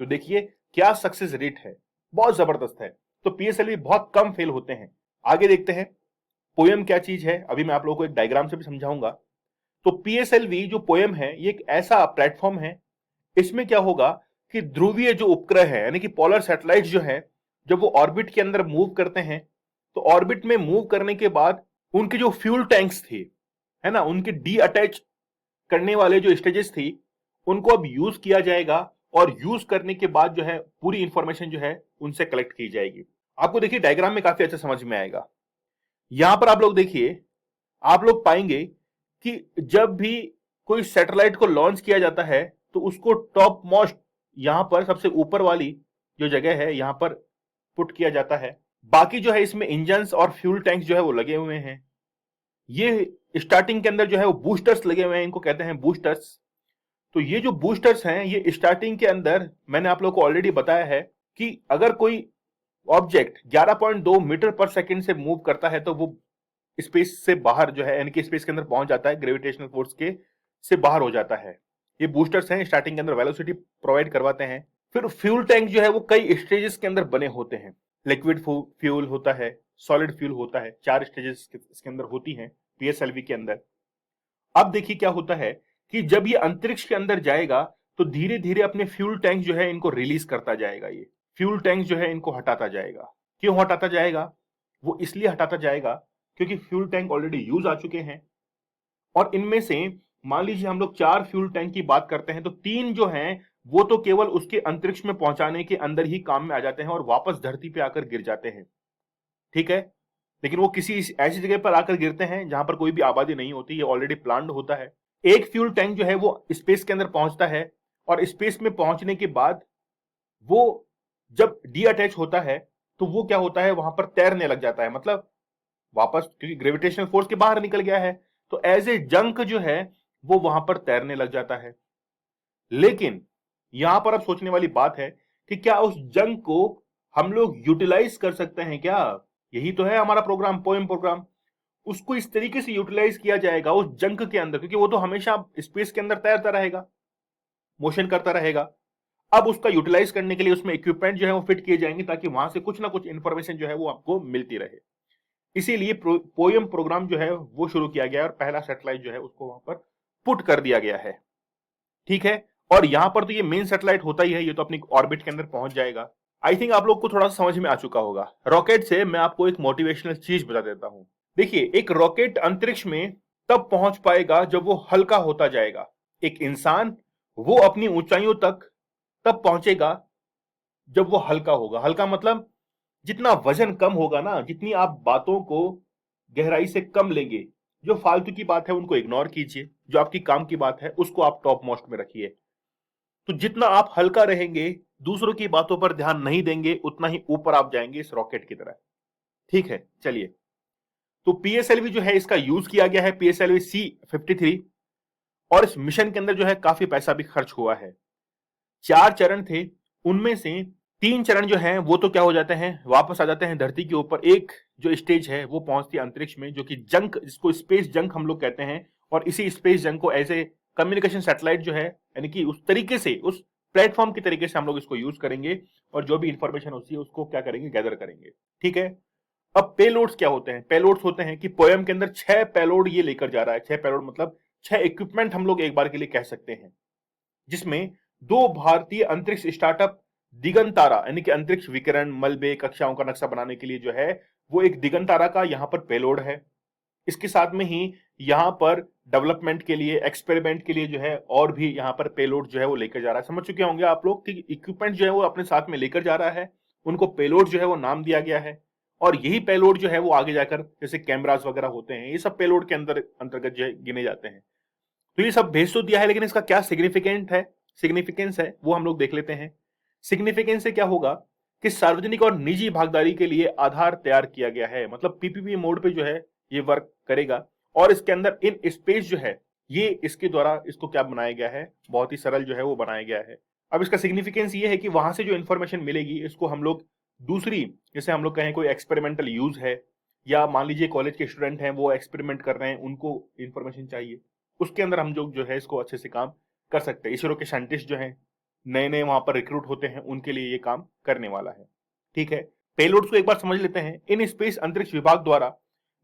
Speaker 1: तो देखिए क्या सक्सेस रेट है, बहुत जबरदस्त है। तो पीएसएलवी बहुत कम फेल होते हैं। आगे देखते हैं पोयम क्या चीज है, अभी मैं आप लोगों को एक डायग्राम से भी समझाऊंगा। तो पीएसएलवी जो पोयम है ये एक ऐसा प्लेटफॉर्म है, इसमें क्या होगा कि ध्रुवीय जो उपग्रह है यानी कि पोलर सैटेलाइट जो है, जब वो ऑर्बिट के अंदर मूव करते हैं तो ऑर्बिट में मूव करने के बाद उनके जो फ्यूल टैंक्स थे, है ना, उनके डी अटैच करने वाले जो स्टेजेस थी उनको अब यूज किया जाएगा और यूज करने के बाद जो है पूरी इंफॉर्मेशन जो है उनसे कलेक्ट की जाएगी। आपको देखिए डायग्राम में काफी अच्छा समझ में आएगा। यहां पर आप लोग देखिए, आप लोग पाएंगे कि जब भी कोई सैटेलाइट को लॉन्च किया जाता है तो उसको टॉप मोस्ट, यहां पर सबसे ऊपर वाली जो जगह है यहां पर पुट किया जाता है। बाकी जो है इसमें इंजन्स और फ्यूल टैंक्स जो है वो लगे हुए हैं। ये स्टार्टिंग के अंदर जो है वो बूस्टर्स लगे हुए हैं, इनको कहते हैं बूस्टर्स। तो ये जो बूस्टर्स हैं ये स्टार्टिंग के अंदर मैंने आप लोगों को ऑलरेडी बताया है कि अगर कोई ऑब्जेक्ट 11.2 मीटर पर सेकंड से मूव करता है तो वो स्पेस से बाहर जो है, यानी कि स्पेस के अंदर पहुंच जाता है, ग्रेविटेशनल फोर्स के से बाहर हो जाता है। ये बूस्टर्स हैं, स्टार्टिंग के अंदर वेलोसिटी प्रोवाइड करवाते हैं। फिर फ्यूल टैंक जो है वो कई स्टेजेस के अंदर बने होते हैं। लिक्विड फ्यूल होता है, सॉलिड फ्यूल होता है, 4 स्टेजेस इसके अंदर होती हैं पीएसएलवी के अंदर। अब देखिए क्या होता है कि जब ये अंतरिक्ष के अंदर जाएगा तो धीरे धीरे अपने फ्यूल टैंक जो है इनको रिलीज करता जाएगा। ये फ्यूल टैंक जो है इनको हटाता जाएगा। क्यों हटाता जाएगा? वो इसलिए हटाता जाएगा क्योंकि फ्यूल टैंक ऑलरेडी यूज आ चुके हैं, और इनमें से मान लीजिए हम लोग 4 फ्यूल टैंक की बात करते हैं तो 3 जो हैं वो तो केवल उसके अंतरिक्ष में पहुंचाने के अंदर ही काम में आ जाते हैं और वापस धरती पे आकर गिर जाते हैं। ठीक है, लेकिन वो किसी ऐसी जगह पर आकर गिरते हैं जहां पर कोई भी आबादी नहीं होती, ये ऑलरेडी प्लान्ड होता है। एक फ्यूल टैंक जो है वो स्पेस के अंदर पहुंचता है, और स्पेस में पहुंचने के बाद वो जब डीअटैच होता है तो वो क्या होता है, वहां पर तैरने लग जाता है, मतलब वापस, क्योंकि ग्रेविटेशनल फोर्स के बाहर निकल गया है तो एज ए जंक जो है वो वहां पर तैरने लग जाता है। लेकिन यहां पर अब सोचने वाली बात है कि क्या उस जंक को हम लोग यूटिलाइज कर सकते हैं क्या? यही तो है हमारा प्रोग्राम, पोएम प्रोग्राम। उसको इस तरीके से यूटिलाइज किया जाएगा उस जंक के अंदर, क्योंकि वो तो हमेशा स्पेस के अंदर तैरता रहेगा, मोशन करता रहेगा। अब उसका यूटिलाइज करने के लिए उसमें इक्विपमेंट जो है वो फिट किए जाएंगे ताकि वहां से कुछ ना कुछ इंफॉर्मेशन जो है वो आपको मिलती रहे। इसीलिए पोएम प्रोग्राम जो है वो शुरू किया गया है और पहला सैटेलाइट जो है उसको वहां पर पुट कर दिया गया है। ठीक है, और यहां पर तो ये मेन सैटेलाइट होता ही है, ये तो अपनी ऑर्बिट के अंदर पहुंच जाएगा। आई थिंक आप लोग को थोड़ा सा समझ में आ चुका होगा। रॉकेट से मैं आपको एक मोटिवेशनल चीज बता देता हूं। देखिए, एक रॉकेट अंतरिक्ष में तब पहुंच पाएगा जब वो हल्का होता जाएगा। एक इंसान वो अपनी ऊंचाइयों तक तब पहुंचेगा जब वो हल्का होगा। हल्का मतलब जितना वजन कम होगा ना, जितनी आप बातों को गहराई से कम लेंगे, जो फालतू की बात है उनको इग्नोर कीजिए, जो आपकी काम की बात है उसको आप टॉप मोस्ट में रखिए। तो जितना आप हल्का रहेंगे, दूसरों की बातों पर ध्यान नहीं देंगे, उतना ही ऊपर आप जाएंगे इस रॉकेट की तरह। ठीक है, चलिए। तो पीएसएलवी जो है इसका यूज किया गया है, पीएसएलवी C-53, और इस मिशन के अंदर जो है काफी पैसा भी खर्च हुआ है। 4 चरण थे, उनमें से 3 चरण जो है वो तो क्या हो जाते हैं, वापस आ जाते हैं धरती के ऊपर। एक जो स्टेज है वो पहुंचती है अंतरिक्ष में, जो कि जंक, जिसको स्पेस जंक हम लोग कहते हैं, और इसी स्पेस जंक को एज ए कम्युनिकेशन सैटेलाइट जो है, यानी कि उस तरीके से, उस प्लेटफॉर्म की तरीके से हम लोग इसको यूज करेंगे और जो भी इंफॉर्मेशन होती है उसको क्या करेंगे, गैदर करेंगे। ठीक है, अब पेलोड्स क्या होते हैं? पेलोड्स होते हैं कि पोएम के अंदर 6 पेलोड ये लेकर जा रहा है। 6 पेलोड मतलब 6 इक्विपमेंट हम लोग एक बार के लिए कह सकते हैं, जिसमें 2 भारतीय अंतरिक्ष स्टार्टअप दिगंतारा, यानी कि अंतरिक्ष विकिरण मलबे कक्षाओं का नक्शा बनाने के लिए जो है वो एक दिगंतारा का यहां पर पेलोड है। इसके साथ में ही यहां पर डेवलपमेंट के लिए, एक्सपेरिमेंट के लिए जो है और भी यहां पर पेलोड जो है वो लेकर जा रहा है। समझ चुके होंगे आप लोग कि इक्विपमेंट जो है वो अपने साथ में लेकर जा रहा है, उनको पेलोड जो है वो नाम दिया गया है। और यही पेलोड जो है वो आगे जाकर, जैसे कैमरास वगैरह होते हैं, ये सब पेलोड के अंदर अंतर्गत जो है गिने जाते हैं। तो ये सब भेज तो दिया है, लेकिन इसका क्या सिग्निफिकेंस है वो हम लोग देख लेते हैं। सिग्निफिकेंस से क्या होगा कि सार्वजनिक और निजी भागीदारी के लिए आधार तैयार किया गया है, मतलब पीपीपी मोड पे जो है ये वर्क करेगा। और इसके अंदर इन स्पेस जो है ये इसके द्वारा इसको क्या बनाया गया है, बहुत ही सरल जो है वो बनाया गया है। अब इसका सिग्निफिकेंस ये है कि वहां से जो इंफॉर्मेशन मिलेगी इसको हम लोग दूसरी, जैसे हम लोग कहें कोई एक्सपेरिमेंटल यूज है, या मान लीजिए कॉलेज के स्टूडेंट हैं वो एक्सपेरिमेंट कर रहे हैं, उनको इंफॉर्मेशन चाहिए, उसके अंदर हम जो है इसको अच्छे से काम कर सकते हैं। इसरो के साइंटिस्ट जो हैं नए नए वहां पर रिक्रूट होते हैं, उनके लिए ये काम करने वाला है। ठीक है, पेलोड्स को एक बार समझ लेते हैं। इन स्पेस अंतरिक्ष विभाग द्वारा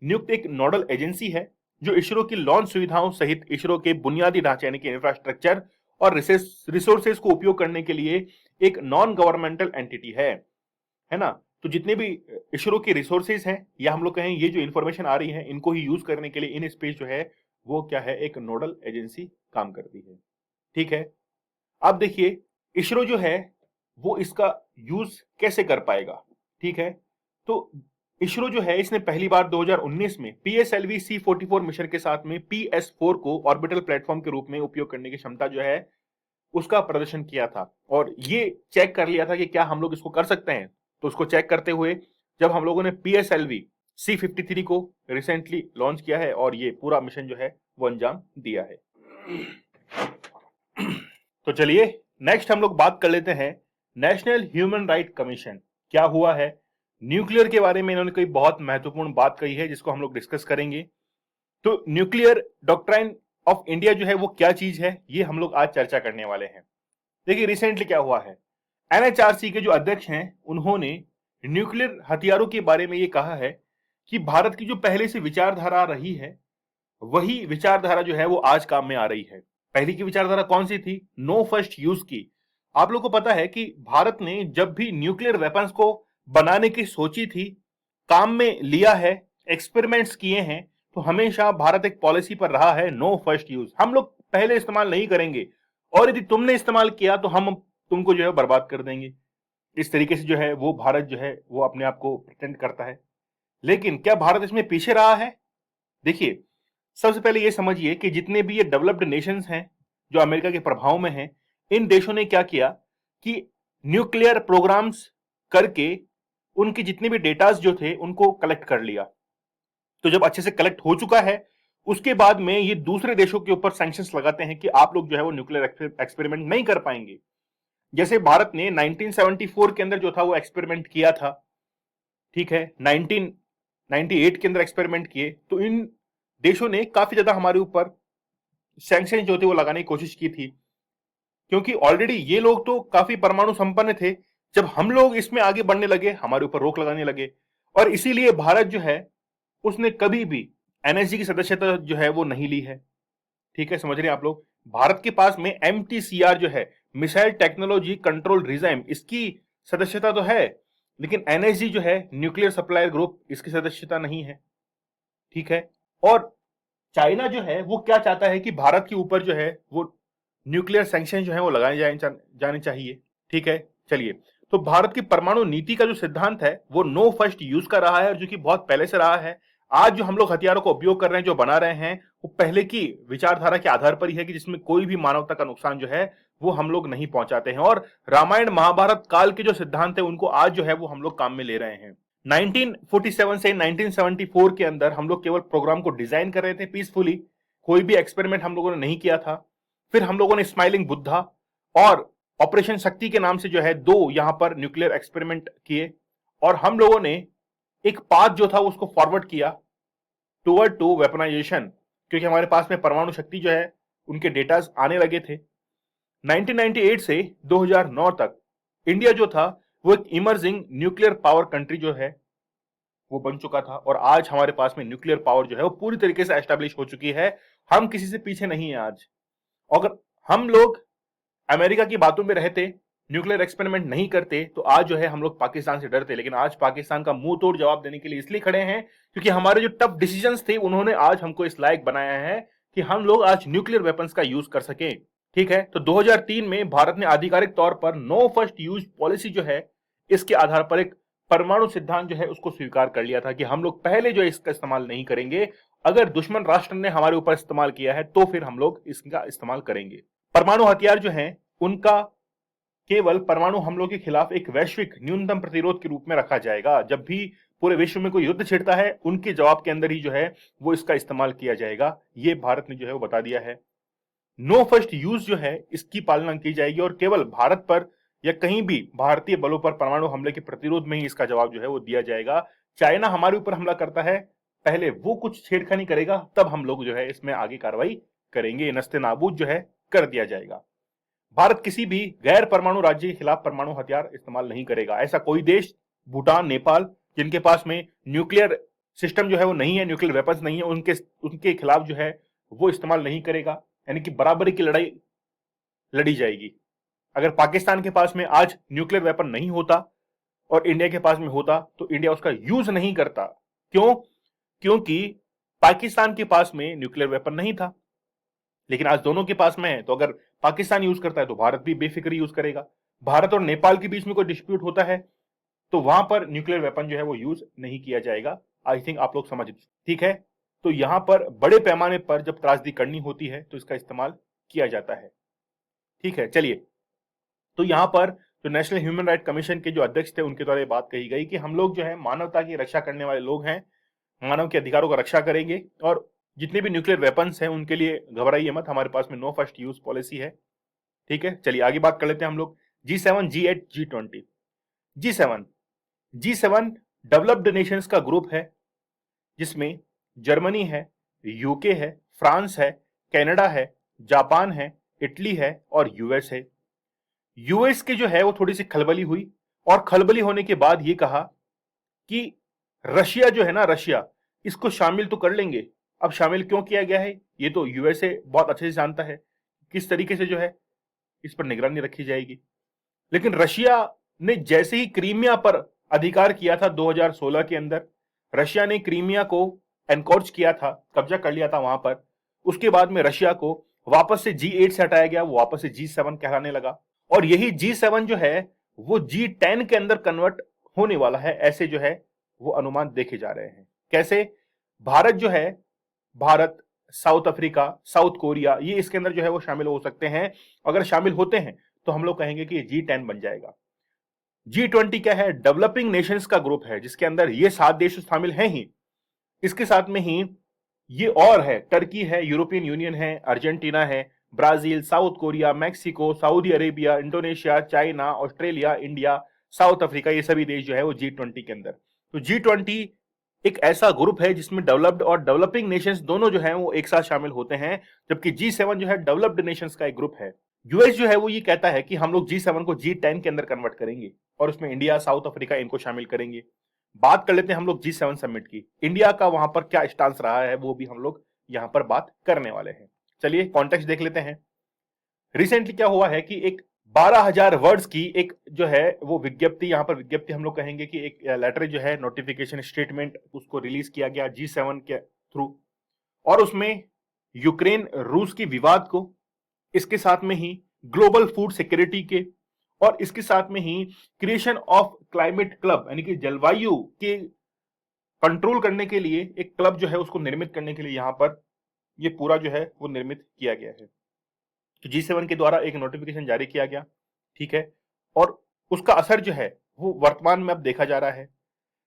Speaker 1: नियुक्त एक नोडल एजेंसी है जो इसरो की लॉन्च सुविधाओं सहित इसरो के बुनियादी ढांचे यानी कि इंफ्रास्ट्रक्चर और रिसोर्सेज को उपयोग करने के लिए एक नॉन गवर्नमेंटल एंटिटी है ना। तो जितने भी इसरो के रिसोर्सेज हैं, या हम लोग कहें ये जो इंफॉर्मेशन आ रही है, इनको ही यूज करने के लिए इन स्पेस जो है वो क्या है, एक नोडल एजेंसी काम करती है। ठीक है, अब देखिए इसरो जो है वो इसका यूज कैसे कर पाएगा। ठीक है, तो इसरो जो है इसने पहली बार 2019 में पीएसएलवी C-44 मिशन के साथ में PS-4 को ऑर्बिटल प्लेटफॉर्म के रूप में उपयोग करने की क्षमता जो है उसका प्रदर्शन किया था, और ये चेक कर लिया था कि क्या हम लोग इसको कर सकते हैं। तो उसको चेक करते हुए जब हम लोगों ने पीएसएलवी C-53 को रिसेंटली लॉन्च किया है, और ये पूरा मिशन जो है वो अंजाम दिया है। तो चलिए नेक्स्ट हम लोग बात कर लेते हैं नेशनल ह्यूमन राइट कमीशन क्या हुआ है। न्यूक्लियर के बारे में इन्होंने कोई बहुत महत्वपूर्ण बात कही है जिसको हम लोग डिस्कस करेंगे। तो न्यूक्लियर डॉक्ट्राइन ऑफ इंडिया जो है वो क्या चीज है, ये हम लोग आज चर्चा करने वाले हैं। देखिए रिसेंटली क्या हुआ है, एनएचआरसी के जो अध्यक्ष हैं उन्होंने न्यूक्लियर हथियारों के बारे में ये कहा है कि भारत की जो पहले से विचारधारा रही है वही विचारधारा जो है वो आज काम में आ रही है। पहली की विचारधारा कौन सी थी? नो फर्स्ट यूज की। आप लोगों को पता है कि भारत ने जब भी न्यूक्लियर वेपन्स को बनाने की सोची थी, काम में लिया है, एक्सपेरिमेंट्स किए हैं, तो हमेशा भारत एक पॉलिसी पर रहा है नो फर्स्ट यूज। हम लोग पहले इस्तेमाल नहीं करेंगे और यदि तुमने इस्तेमाल किया तो हम तुमको जो है बर्बाद कर देंगे। इस तरीके से जो है वो भारत जो है वो अपने आप को प्रिटेंड करता है। लेकिन क्या भारत इसमें पीछे रहा है? देखिए सबसे पहले ये समझिए कि जितने भी ये डेवलप्ड नेशंस हैं जो अमेरिका के प्रभाव में हैं, इन देशों ने क्या किया कि न्यूक्लियर प्रोग्राम्स करके उनके जितने भी डेटास जो थे उनको कलेक्ट कर लिया। तो जब अच्छे से कलेक्ट हो चुका है उसके बाद में ये दूसरे देशों के ऊपर सैंक्शंस लगाते हैं कि आप लोग जो है वो न्यूक्लियर एक्सपेरिमेंट नहीं कर पाएंगे। जैसे भारत ने 1974 के अंदर जो था वो एक्सपेरिमेंट किया था, ठीक है, 1998 के अंदर एक्सपेरिमेंट किए, तो इन देशों ने काफी ज्यादा हमारे ऊपर सैंक्शन जो थे वो लगाने की कोशिश की थी, क्योंकि ऑलरेडी ये लोग तो काफी परमाणु संपन्न थे। जब हम लोग इसमें आगे बढ़ने लगे हमारे ऊपर रोक लगाने लगे, और इसीलिए भारत जो है उसने कभी भी एनएसजी की सदस्यता जो है वो नहीं ली है। ठीक है, समझ रहे हैं आप लोग? भारत के पास में एमटीसीआर जो है, मिसाइल टेक्नोलॉजी कंट्रोल रिजाइम, इसकी सदस्यता तो है, लेकिन एनएसजी जो है न्यूक्लियर सप्लायर ग्रुप, इसकी सदस्यता नहीं है। ठीक है, और चाइना जो है वो क्या चाहता है कि भारत के ऊपर जो है वो न्यूक्लियर सैंक्शन जो है वो लगाए जाने चाहिए। ठीक है, चलिए, तो भारत की परमाणु नीति का जो सिद्धांत है वो नो फर्स्ट यूज का रहा है, और जो कि बहुत पहले से रहा है। आज जो हम लोग हथियारों का उपयोग कर रहे हैं, जो बना रहे हैं, वो पहले की विचारधारा के आधार पर ही है कि जिसमें कोई भी मानवता का नुकसान जो है वो हम लोग नहीं पहुंचाते हैं। और रामायण महाभारत काल के जो सिद्धांत है उनको आज जो है वो हम लोग काम में ले रहे हैं। 1947 से 1974 के अंदर हम लोग केवल प्रोग्राम को डिजाइन कर रहे थे पीसफुली, कोई भी एक्सपेरिमेंट हम लोगों ने नहीं किया था। फिर हम लोगों ने स्माइलिंग बुद्धा और ऑपरेशन शक्ति के नाम से जो है दो यहां पर न्यूक्लियर एक्सपेरिमेंट किए, और हम लोगों ने एक पाथ जो था उसको फॉरवर्ड किया टुवर्ड टू वेपनाइजेशन, क्योंकि हमारे पास में परमाणु शक्ति जो है उनके डेटास आने लगे थे। 1998 से 2009 तक इंडिया जो था वो एक इमर्जिंग न्यूक्लियर पावर कंट्री जो है वो बन चुका था, और आज हमारे पास में न्यूक्लियर पावर जो है वो पूरी तरीके से एस्टेब्लिश हो चुकी है। हम किसी से पीछे नहीं है आज। अगर हम लोग अमेरिका की बातों में रहते, न्यूक्लियर एक्सपेरिमेंट नहीं करते, तो आज जो है हम लोग पाकिस्तान से डरते। लेकिन आज पाकिस्तान का मुंह तोड़ जवाब देने के लिए इसलिए खड़े हैं क्योंकि हमारे जो टफ डिसीजंस थे उन्होंने आज हमको इस लायक बनाया है कि हम लोग आज न्यूक्लियर वेपन्स का यूज कर सकें। ठीक है, तो 2003 में भारत ने आधिकारिक तौर पर नो फर्स्ट यूज पॉलिसी जो है इसके आधार पर एक परमाणु सिद्धांत जो है उसको स्वीकार कर लिया था कि हम लोग पहले जो इसका इस्तेमाल नहीं करेंगे, अगर दुश्मन राष्ट्र ने हमारे ऊपर इस्तेमाल किया है तो फिर हम लोग इसका इस्तेमाल करेंगे। परमाणु हथियार जो है उनका केवल परमाणु हमलों के खिलाफ एक वैश्विक न्यूनतम प्रतिरोध के रूप में रखा जाएगा। जब भी पूरे विश्व में कोई युद्ध छिड़ता है उनके जवाब के अंदर ही जो है वो इसका इस्तेमाल किया जाएगा, ये भारत ने जो है वो बता दिया है। नो फर्स्ट यूज जो है इसकी पालना की जाएगी, और केवल भारत पर या कहीं भी भारतीय बलों पर परमाणु हमले के प्रतिरोध में ही इसका जवाब जो है वो दिया जाएगा। चाइना हमारे ऊपर हमला करता है, पहले वो कुछ छेड़खानी करेगा, तब हम लोग जो है इसमें आगे कार्रवाई करेंगे, नस्ते नाबूद जो है कर दिया जाएगा। भारत किसी भी गैर परमाणु राज्य के खिलाफ परमाणु हथियार इस्तेमाल नहीं करेगा। ऐसा कोई देश, भूटान, नेपाल, जिनके पास में न्यूक्लियर सिस्टम जो है वो नहीं है, न्यूक्लियर वेपन्स नहीं है, उनके खिलाफ जो है वो इस्तेमाल नहीं करेगा। यानी कि बराबरी की लड़ाई लड़ी जाएगी। अगर पाकिस्तान के पास में आज न्यूक्लियर वेपन नहीं होता और इंडिया के पास में होता तो इंडिया उसका यूज नहीं करता। क्यों? क्योंकि पाकिस्तान के पास में न्यूक्लियर वेपन नहीं था, लेकिन आज दोनों के पास में है। तो अगर पाकिस्तान यूज करता है तो भारत भी बेफिक्र यूज करेगा। भारत और नेपाल के बीच में कोई डिस्प्यूट होता है तो वहां पर न्यूक्लियर वेपन जो है वो यूज नहीं किया जाएगा। आई थिंक आप लोग समझ, ठीक है? तो यहां पर बड़े पैमाने पर जब त्रासदी करनी होती है तो इसका इस्तेमाल किया जाता है। ठीक है, चलिए, तो यहां पर जो नेशनल ह्यूमन राइट कमीशन के जो अध्यक्ष थे उनके द्वारा बात कही गई कि हम लोग जो है मानवता की रक्षा करने वाले लोग हैं, मानव के अधिकारों का रक्षा करेंगे, और जितने भी न्यूक्लियर वेपन्स हैं उनके लिए घबराइए मत, हमारे पास में नो फर्स्ट यूज पॉलिसी है। ठीक है, चलिए आगे बात कर लेते हैं हम लोग G7, G8, G20। G7 developed Nations का ग्रुप है जिसमें जर्मनी है, यूके है, फ्रांस है, कनाडा है, जापान है, इटली है और यूएस है। यूएस के जो है वो थोड़ी सी खलबली हुई और खलबली होने के बाद ये कहा कि रशिया जो है ना, रशिया, इसको शामिल तो कर लेंगे। अब शामिल क्यों किया गया है ये तो यूएसए बहुत अच्छे से जानता है, किस तरीके से जो है इस पर निगरानी रखी जाएगी। लेकिन रशिया ने जैसे ही क्रीमिया पर अधिकार किया था 2016 के अंदर, रशिया ने क्रीमिया को एनकोर्च किया था, कब्जा कर लिया था वहां पर। उसके बाद में रशिया को वापस से G8 से हटाया गया, वो वापस से G7 कहलाने लगा और यही G7 जो है वो G10 के अंदर कन्वर्ट होने वाला है, ऐसे जो है वो अनुमान देखे जा रहे हैं। कैसे? भारत जो है, Bharat, south Africa, south Korea, ये इसके अंदर जो है वो शामिल हो सकते हैं। अगर शामिल होते हैं तो हम लोग कहेंगे कि ये G10 बन जाएगा। G20 क्या है? डेवलपिंग नेशंस का ग्रुप है जिसके अंदर ये 7 देश शामिल हैं ही। इसके साथ में ही ये और है, टर्की है, यूरोपियन यूनियन है, अर्जेंटीना है, Brazil, south Korea, Mexico, Saudi Arabia, Indonesia, China, Australia, India, south Africa, ये सभी देश जो है वो G20 के अंदर। तो G20 एक ऐसा ग्रुप है जिसमें डेवलप्ड और डेवलपिंग नेशंस दोनों जो है वो एक साथ शामिल होते हैं, जबकि G7 जो है डेवलप्ड नेशंस का एक ग्रुप है। यूएस जो है वो ये कहता है कि हम लोग G7 को G10 के अंदर कन्वर्ट करेंगे और उसमें इंडिया, साउथ अफ्रीका, इनको शामिल करेंगे। बात कर लेते हैं हम लोग G7 समिट की। इंडिया का वहां पर क्या स्टांस रहा है वो भी हम लोग यहां पर बात करने वाले हैं। चलिए कॉन्टेक्स्ट देख लेते हैं। रिसेंटली क्या हुआ है कि एक 12,000 वर्ड्स की एक जो है वो विज्ञप्ति, यहां पर विज्ञप्ति हम लोग कहेंगे कि एक लेटर जो है, नोटिफिकेशन स्टेटमेंट, उसको रिलीज किया गया G7 के थ्रू। और उसमें यूक्रेन रूस की विवाद को, इसके साथ में ही ग्लोबल फूड सिक्योरिटी के, और इसके साथ में ही क्रिएशन ऑफ क्लाइमेट क्लब, यानी कि जलवायु के कंट्रोल करने के लिए एक क्लब जो है उसको निर्मित करने के लिए यहां पर ये पूरा जो है वो निर्मित किया गया है। तो G7 के द्वारा एक नोटिफिकेशन जारी किया गया, ठीक है, और उसका असर जो है वो वर्तमान में अब देखा जा रहा है।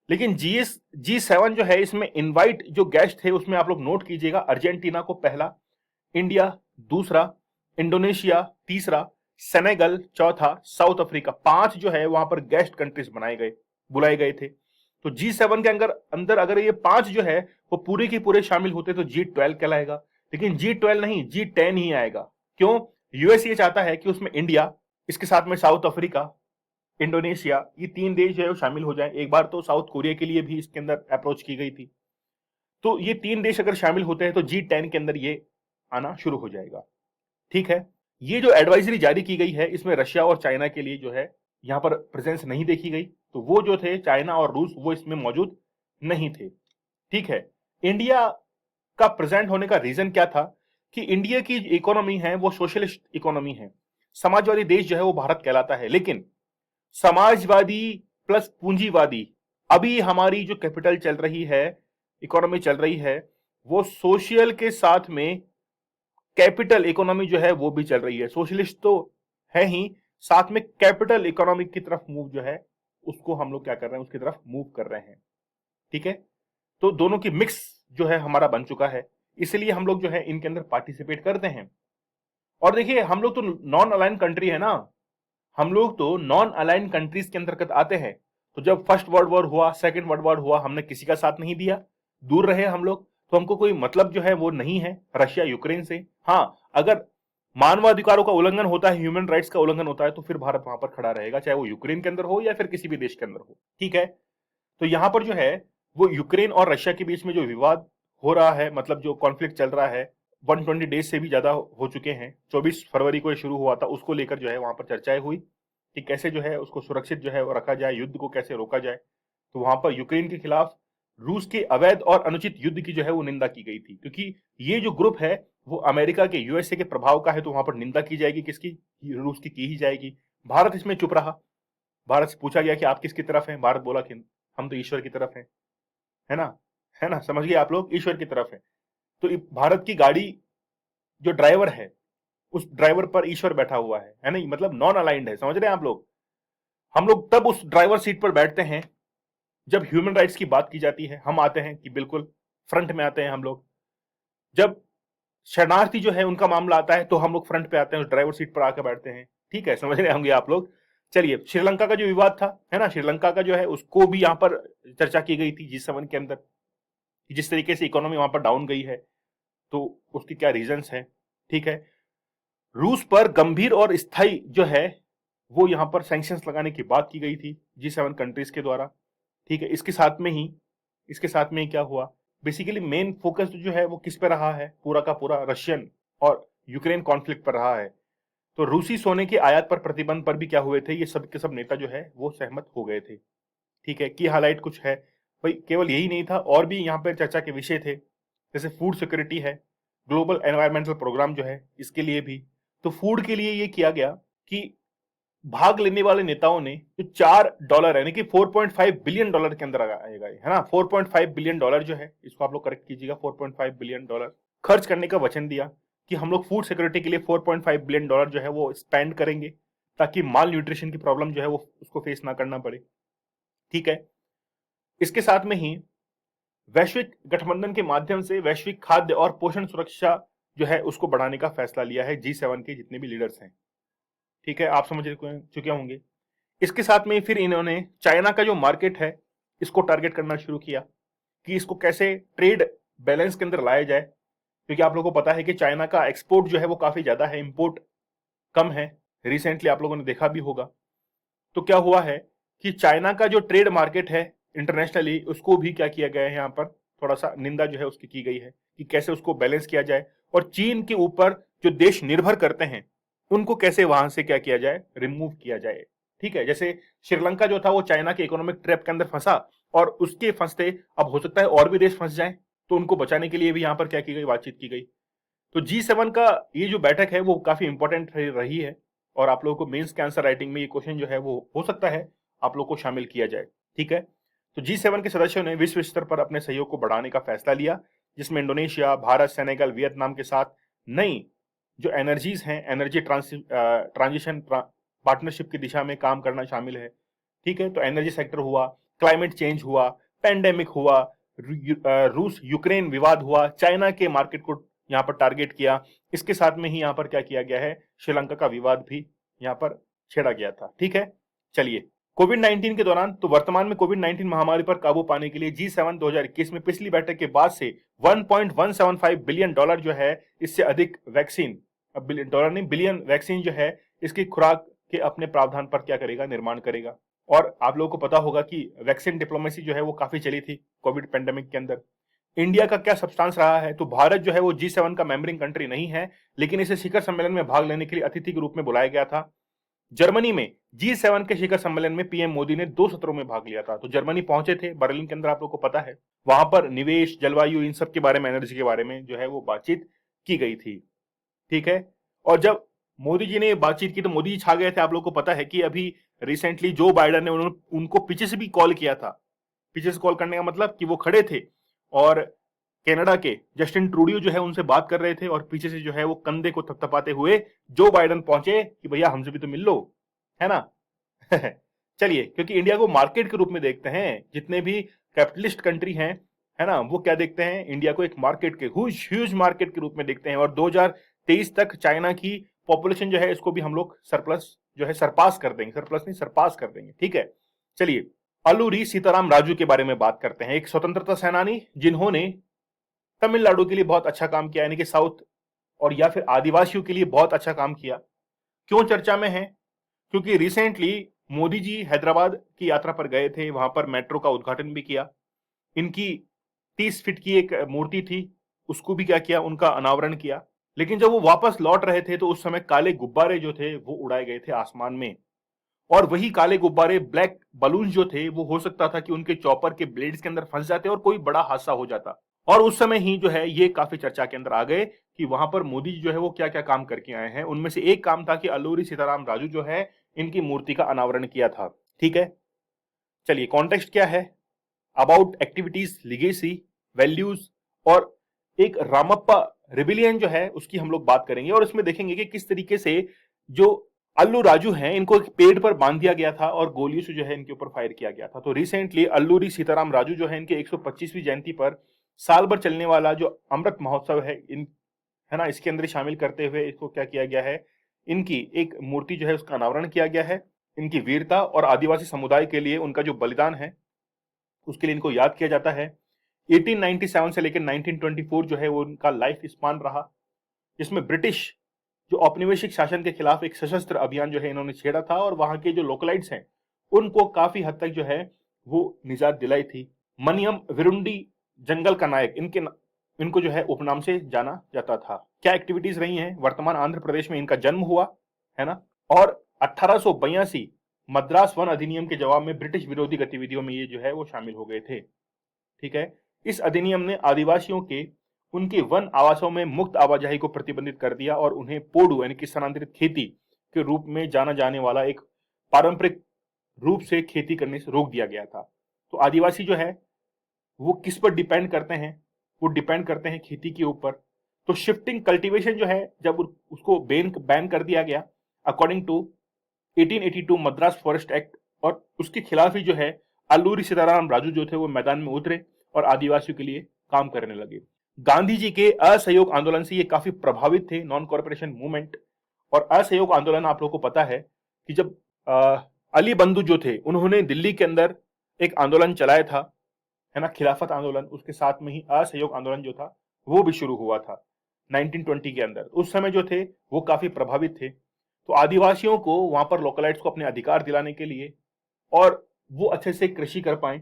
Speaker 1: लेकिन G7 जो है, इसमें इनवाइट जो गेस्ट थे उसमें आप लोग नोट कीजिएगा, अर्जेंटीना को पहला, इंडिया दूसरा, इंडोनेशिया तीसरा, सेनेगल चौथा, साउथ अफ्रीका, 5 जो है वहां पर गेस्ट कंट्रीज बुलाए गए थे। तो G7 के अंदर अगर ये 5 जो है वो पूरे के पूरे शामिल होते तो G12 कहलाएगा, लेकिन G12 नहीं, G10 ही आएगा। क्यों? यूएस ये चाहता है कि उसमें इंडिया, इसके साथ में साउथ अफ्रीका, इंडोनेशिया, ये 3 देश जो है वो शामिल हो जाए। एक बार तो साउथ कोरिया के लिए भी इसके अंदर अप्रोच की गई थी। तो ये 3 देश अगर शामिल होते हैं तो G10 के अंदर ये आना शुरू हो जाएगा, ठीक है। ये जो एडवाइजरी जारी की गई है इसमें रशिया और चाइना के लिए जो है यहां पर प्रेजेंस नहीं देखी गई, तो वो जो थे चाइना और रूस वो इसमें मौजूद नहीं थे, ठीक है। इंडिया का प्रेजेंट होने का रीजन क्या था कि इंडिया की इकोनॉमी है वो सोशलिस्ट इकोनॉमी है, समाजवादी देश जो है वो भारत कहलाता है, लेकिन समाजवादी प्लस पूंजीवादी, अभी हमारी जो कैपिटल चल रही है, इकोनॉमी चल रही है, वो सोशल के साथ में कैपिटल इकोनॉमी जो है वो भी चल रही है। सोशलिस्ट तो है ही, साथ में कैपिटल इकोनॉमी की तरफ मूव जो है उसको हम लोग क्या कर रहे हैं, उसकी तरफ मूव कर रहे हैं, ठीक है। तो दोनों की मिक्स जो है हमारा बन चुका है, इसलिए हम लोग जो है इनके अंदर पार्टिसिपेट करते हैं। और देखिए हम लोग तो नॉन अलाइन कंट्री है ना, हम लोग तो नॉन अलाइन कंट्रीज के अंतर्गत आते हैं। तो जब फर्स्ट वर्ल्ड वॉर हुआ, सेकंड वर्ल्ड वॉर हुआ, हमने किसी का साथ नहीं दिया, दूर रहे हम लोग, तो हमको कोई मतलब जो है वो नहीं है रशिया यूक्रेन से। हाँ, अगर मानवाधिकारों का उल्लंघन होता है, ह्यूमन राइट्स का उल्लंघन होता है, तो फिर भारत वहां पर खड़ा रहेगा, चाहे वो यूक्रेन के अंदर हो या फिर किसी भी देश के अंदर हो, ठीक है। तो यहां पर जो है वो यूक्रेन और रशिया के बीच में जो विवाद हो रहा है, मतलब जो कॉन्फ्लिक्ट चल रहा है, 120 डेज से भी ज्यादा हो चुके हैं, 24 फरवरी को ये शुरू हुआ था, उसको लेकर जो है वहां पर चर्चाएं हुई कि कैसे जो है उसको सुरक्षित जो है वो रखा जाए, युद्ध को कैसे रोका जाए। तो वहां पर यूक्रेन के खिलाफ रूस के अवैध और अनुचित युद्ध की जो है वो निंदा की गई थी, क्योंकि ये जो ग्रुप है वो अमेरिका के, यूएसए के प्रभाव का है, तो वहां पर निंदा की जाएगी किसकी? रूस की ही जाएगी। भारत इसमें चुप रहा। भारत से पूछा गया कि आप किसकी तरफ हैं, भारत बोला कि हम तो ईश्वर की तरफ हैं, है ना, है ना, समझ गए आप लोग, ईश्वर की तरफ है। तो भारत की गाड़ी जो ड्राइवर है, उस ड्राइवर पर ईश्वर बैठा हुआ है ना, मतलब नॉन अलाइंड है, समझ रहे हैं आप लोग। हम लोग तब उस ड्राइवर सीट पर बैठते हैं जब ह्यूमन राइट्स की बात की जाती है, हम आते हैं कि बिल्कुल फ्रंट में आते हैं हम लोग। जब शरणार्थी जो है उनका मामला आता है तो हम लोग फ्रंट पे आते हैं, उस ड्राइवर सीट पर आकर बैठते हैं, ठीक है, समझ रहे होंगे आप लोग। चलिए, श्रीलंका का जो विवाद था, है ना, श्रीलंका का जो है उसको भी यहाँ पर चर्चा की गई थी G7 के अंदर, जिस तरीके से इकोनॉमी वहां पर डाउन गई है तो उसके क्या रीजंस हैं। ठीक है, रूस पर गंभीर और स्थायी जो है वो यहां पर सैंक्शंस लगाने की बात की गई थी G7 कंट्रीज के द्वारा। ठीक है, इसके साथ में ही क्या हुआ, बेसिकली मेन फोकस जो है वो किस पे रहा है, पूरा का पूरा रशियन और यूक्रेन कॉन्फ्लिक्ट पर रहा है। तो रूसी सोने के आयात पर प्रतिबंध पर भी क्या हुए थे, ये सब के सब नेता जो है वो सहमत हो गए थे। ठीक है, की हाईलाइट कुछ है भाई, केवल यही नहीं था, और भी यहाँ पर चर्चा के विषय थे, जैसे फूड सिक्योरिटी है, ग्लोबल एनवायरमेंटल प्रोग्राम जो है इसके लिए भी। तो फूड के लिए ये किया गया कि भाग लेने वाले नेताओं ने जो $4 यानी कि $4.5 बिलियन के अंदर आएगा, है ना, $4.5 बिलियन जो है, इसको आप लोग करेक्ट कीजिएगा, $4.5 बिलियन खर्च करने का वचन दिया कि हम लोग फूड सिक्योरिटी के लिए $4.5 बिलियन जो है वो स्पेंड करेंगे, ताकि माल न्यूट्रिशन की प्रॉब्लम जो है वो उसको फेस ना करना पड़े। ठीक है, इसके साथ में ही वैश्विक गठबंधन के माध्यम से वैश्विक खाद्य और पोषण सुरक्षा जो है उसको बढ़ाने का फैसला लिया है G7 के जितने भी लीडर्स हैं। ठीक है, आप समझ चुके होंगे। इसके साथ में फिर इन्होंने चाइना का जो मार्केट है इसको टारगेट करना शुरू किया कि इसको कैसे ट्रेड बैलेंस के अंदर लाया जाए, क्योंकि आप लोगों को पता है कि चाइना का एक्सपोर्ट जो है वो काफी ज्यादा है, इंपोर्ट कम है। रिसेंटली आप लोगों ने देखा भी होगा। तो क्या हुआ है कि चाइना का जो ट्रेड मार्केट है इंटरनेशनली, उसको भी क्या किया गया है, यहाँ पर थोड़ा सा निंदा जो है उसकी की गई है कि कैसे उसको बैलेंस किया जाए, और चीन के ऊपर जो देश निर्भर करते हैं उनको कैसे वहां से क्या किया जाए, रिमूव किया जाए। ठीक है, जैसे श्रीलंका जो था वो चाइना के इकोनॉमिक ट्रैप के अंदर फंसा, और उसके फंसते अब हो सकता है और भी देश फंस जाएं, तो उनको बचाने के लिए भी यहाँ पर क्या की गई, बातचीत की गई। तो G7 का ये जो बैठक है वो काफी इंपॉर्टेंट रही है, और आप लोगों को मेंस के आंसर राइटिंग में ये क्वेश्चन जो है वो हो सकता है आप लोग को शामिल किया जाए। ठीक है, तो G7 के सदस्यों ने विश्व स्तर पर अपने सहयोग को बढ़ाने का फैसला लिया, जिसमें इंडोनेशिया, भारत, सेनेगल, वियतनाम के साथ नई जो एनर्जीज हैं, एनर्जी ट्रांजिशन पार्टनरशिप की दिशा में काम करना शामिल है। ठीक है, तो एनर्जी सेक्टर हुआ, क्लाइमेट चेंज हुआ, पेंडेमिक हुआ, रूस यूक्रेन विवाद हुआ, चाइना के मार्केट को यहाँ पर टारगेट किया। इसके साथ में ही यहाँ पर क्या किया गया है, श्रीलंका का विवाद भी यहाँ पर छेड़ा गया था। ठीक है, चलिए, कोविड-19 के दौरान, तो वर्तमान में कोविड-19 महामारी पर काबू पाने के लिए G7 2021 में पिछली बैठक के बाद से $1.175 बिलियन जो है, इससे अधिक वैक्सीन, अब बिलियन डॉलर नहीं, बिलियन वैक्सीन जो है इसकी खुराक के अपने प्रावधान पर क्या करेगा, निर्माण करेगा। और आप लोगों को पता होगा कि वैक्सीन डिप्लोमेसी जो है वो काफी चली थी कोविड पेंडेमिक के अंदर। इंडिया का क्या सब्सटेंस रहा है, तो भारत जो है वो G7 का मेंबरिंग कंट्री नहीं है, लेकिन इसे शिखर सम्मेलन में भाग लेने के लिए अतिथि के रूप में बुलाया गया था। जर्मनी में G7 के शिखर सम्मेलन में पीएम मोदी ने 2 सत्रों में भाग लिया था। तो जर्मनी पहुंचे थे, बर्लिन के अंदर, आप लोगों को पता है, वहां पर निवेश, जलवायु, इन सब के बारे में, एनर्जी के बारे में जो है वो बातचीत की गई थी। ठीक है, और जब मोदी जी ने बातचीत की तो मोदी जी छा गए थे। आप लोगों को पता है कि अभी रिसेंटली जो बाइडन ने उनको पीछे से भी कॉल किया था। पीछे से कॉल करने का मतलब कि वो खड़े थे और कनाडा के जस्टिन ट्रूडियो जो है उनसे बात कर रहे थे, और पीछे से जो है वो कंधे को थपथपाते हुए जो बाइडन पहुंचे कि भैया हमसे भी तो मिल लो, है ना। चलिए, क्योंकि इंडिया को मार्केट के रूप में देखते हैं, जितने भी कैपिटलिस्ट कंट्री हैं, है ना, वो क्या देखते हैं, इंडिया को एक मार्केट के, ह्यूज मार्केट के रूप में देखते हैं। और 2023 तक चाइना की पॉपुलेशन जो है इसको भी हम लोग सरप्लस जो है सरपास कर देंगे, सरप्लस नहीं सरपास कर देंगे। ठीक है, चलिए, अल्लूरी सीताराम राजू के बारे में बात करते हैं। एक स्वतंत्रता सेनानी जिन्होंने तमिलनाडु के लिए बहुत अच्छा काम किया, यानी कि साउथ और या फिर आदिवासियों के लिए बहुत अच्छा काम किया। क्यों चर्चा में है, क्योंकि रिसेंटली मोदी जी हैदराबाद की यात्रा पर गए थे, वहां पर मेट्रो का उद्घाटन भी किया। इनकी 30 फीट की एक मूर्ति थी, उसको भी क्या किया, उनका अनावरण किया। लेकिन जब वो वापस लौट रहे थे तो उस समय काले गुब्बारे जो थे वो उड़ाए गए थे आसमान में, और वही काले गुब्बारे, ब्लैक बलून जो थे, वो हो सकता था कि उनके चॉपर के ब्लेड्स के अंदर फंस जाते और कोई बड़ा हादसा हो जाता। और उस समय ही जो है ये काफी चर्चा के अंदर आ गए कि वहां पर मोदी जी जो है वो क्या क्या काम करके आए हैं। उनमें से एक काम था कि अल्लूरी सीताराम राजू जो है इनकी मूर्ति का अनावरण किया था। ठीक है, चलिए, कॉन्टेक्स्ट क्या है, अबाउट एक्टिविटीज, लिगेसी, वैल्यूज, और एक रामप्पा रिबिलियन जो है उसकी हम लोग बात करेंगे। और इसमें देखेंगे कि किस तरीके से जो अल्लू राजू हैं इनको एक पेड़ पर बांध दिया गया था और गोलियों से जो है इनके ऊपर फायर किया गया था। तो रिसेंटली अल्लूरी सीताराम राजू जो है इनके 125वीं जयंती पर साल भर चलने वाला जो अमृत महोत्सव है, इन, है ना, इसके अंदर शामिल करते हुए इसको क्या किया गया है, इनकी एक मूर्ति जो है उसका अनावरण किया गया है। इनकी वीरता और आदिवासी समुदाय के लिए उनका जो बलिदान है उसके लिए इनको याद किया जाता है। 1897 से लेकर 1924 जो है वो उनका लाइफ स्पान रहा, जिसमें ब्रिटिश जो औपनिवेशिक शासन के खिलाफ एक सशस्त्र अभियान जो है इन्होंने छेड़ा था और वहां के जो लोकलाइट्स हैं उनको काफी हद तक जो है वो निजात दिलाई थी। मनियम विरुंडी जंगल का नायक इनको जो है उपनाम से जाना जाता था। क्या एक्टिविटीज रही हैं? वर्तमान आंध्र प्रदेश में इनका जन्म हुआ है ना, और 1882 मद्रास वन अधिनियम के जवाब में ब्रिटिश विरोधी गतिविधियों में ये जो है वो शामिल हो गए थे। ठीक है, इस अधिनियम ने आदिवासियों के उनके वन आवासों में मुक्त आवाजाही को प्रतिबंधित कर दिया और उन्हें पोडू यानी कि स्थानांतरित खेती के रूप में जाना जाने वाला एक पारंपरिक रूप से खेती करने से रोक दिया गया था। तो आदिवासी जो है वो किस पर डिपेंड करते हैं? वो डिपेंड करते हैं खेती के ऊपर। तो शिफ्टिंग कल्टीवेशन जो है जब उसको बैन कर दिया गया according to 1882 Madras forest act, और उसके खिलाफ ही जो है अल्लूरी सीताराम राजू जो थे वो मैदान में उतरे और आदिवासियों के लिए काम करने लगे। गांधी जी के असहयोग आंदोलन से ये काफी प्रभावित थे, नॉन कॉर्पोरेशन मूवमेंट। और असहयोग आंदोलन आप लोगों को पता है कि जब अली बंधु जो थे उन्होंने दिल्ली के अंदर एक आंदोलन चलाया था, है ना, खिलाफत आंदोलन, उसके साथ में ही असहयोग आंदोलन जो था वो भी शुरू हुआ था 1920 के अंदर। उस समय जो थे वो काफी प्रभावित थे। तो आदिवासियों को वहां पर लोकलाइट्स को अपने अधिकार दिलाने के लिए और वो अच्छे से कृषि कर पाए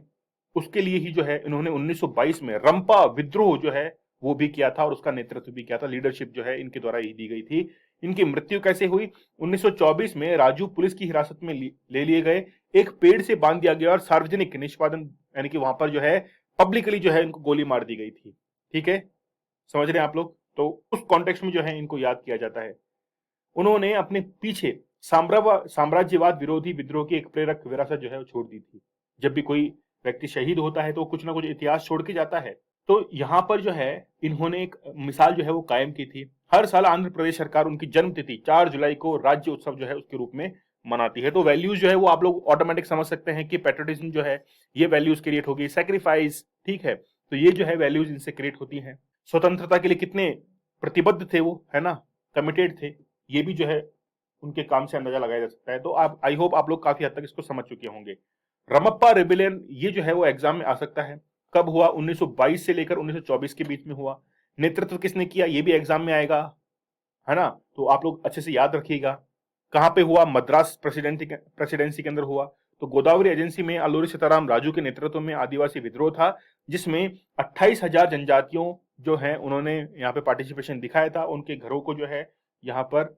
Speaker 1: उसके लिए ही जो है इन्होंने 1922 में रंपा विद्रोह जो है वो भी किया था और उसका नेतृत्व भी किया था। लीडरशिप जो है इनके द्वारा ही दी गई थी। इनकी मृत्यु कैसे हुई? 1924 में राजू पुलिस की हिरासत में ले लिए गए, एक पेड़ से बांध दिया गया और सार्वजनिक निष्पादन यानी कि वहां पर जो है पब्लिकली जो है इनको गोली मार दी गई थी। ठीक है, समझ रहे हैं आप लोग? तो उस कॉन्टेक्स्ट में जो है इनको याद किया जाता है। उन्होंने अपने पीछे साम्राज्यवाद विरोधी विद्रोह की एक प्रेरक विरासत जो है वो छोड़ दी थी। जब भी कोई व्यक्ति शहीद होता है तो कुछ ना कुछ इतिहास छोड़ के जाता है। तो यहाँ पर जो है इन्होंने एक मिसाल जो है वो कायम की थी। हर साल आंध्र प्रदेश सरकार उनकी जन्म तिथि 4 जुलाई को राज्य उत्सव जो है उसके रूप में मनाती है। तो वैल्यूज जो है वो आप लोग ऑटोमेटिक समझ सकते हैं कि पेट्रियोटिज्म जो है ये वैल्यूज क्रिएट होगी, सैक्रिफाइस, ठीक है, तो ये जो है वैल्यूज इनसे क्रिएट होती हैं। स्वतंत्रता के लिए कितने प्रतिबद्ध थे वो, है ना, कमिटेड थे, ये भी जो है उनके काम से अंदाजा लगाया जा सकता है। तो आप, आई होप आप लोग काफी हद तक इसको समझ चुके होंगे। रमप्पा रेबिलियन ये जो है वो एग्जाम में आ सकता है। कब हुआ? 1922 से लेकर 1924 के बीच में हुआ। नेतृत्व किसने किया ये भी एग्जाम में आएगा, है ना, तो आप लोग अच्छे से याद रखिएगा। कहां पे हुआ? मद्रास प्रेसिडेंसी के अंदर हुआ। तो गोदावरी एजेंसी में अल्लूरी सीताराम राजू के नेतृत्व में आदिवासी विद्रोह था, जिसमें 28,000 जनजातियों जो है उन्होंने यहाँ पे पार्टिसिपेशन दिखाया था। उनके घरों को जो है यहाँ पर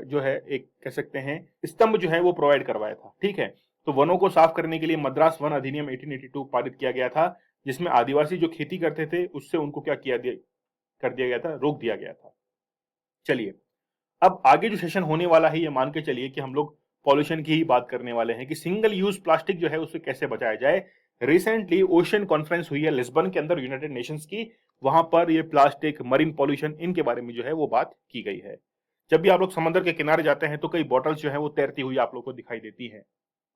Speaker 1: जो है एक कह सकते हैं स्तंभ जो है वो प्रोवाइड करवाया था। ठीक है, तो वनों को साफ करने के लिए मद्रास वन अधिनियम 1882 पारित किया गया था, जिसमें आदिवासी जो खेती करते थे उससे उनको क्या कर दिया गया था, रोक दिया गया था। चलिए, अब आगे जो सेशन होने वाला है ये मान के चलिए कि हम लोग पॉल्यूशन की ही बात करने वाले हैं कि सिंगल यूज प्लास्टिक जो है उससे कैसे बचाया जाए। रिसेंटली ओशन कॉन्फ्रेंस हुई है लिस्बन के अंदर यूनाइटेड नेशंस की, वहां पर ये प्लास्टिक, मरीन पॉल्यूशन, इनके बारे में जो है वो बात की गई है। जब भी आप लोग समुद्र के किनारे जाते हैं तो कई बॉटल्स जो है वो तैरती हुई आप लोग को दिखाई देती है।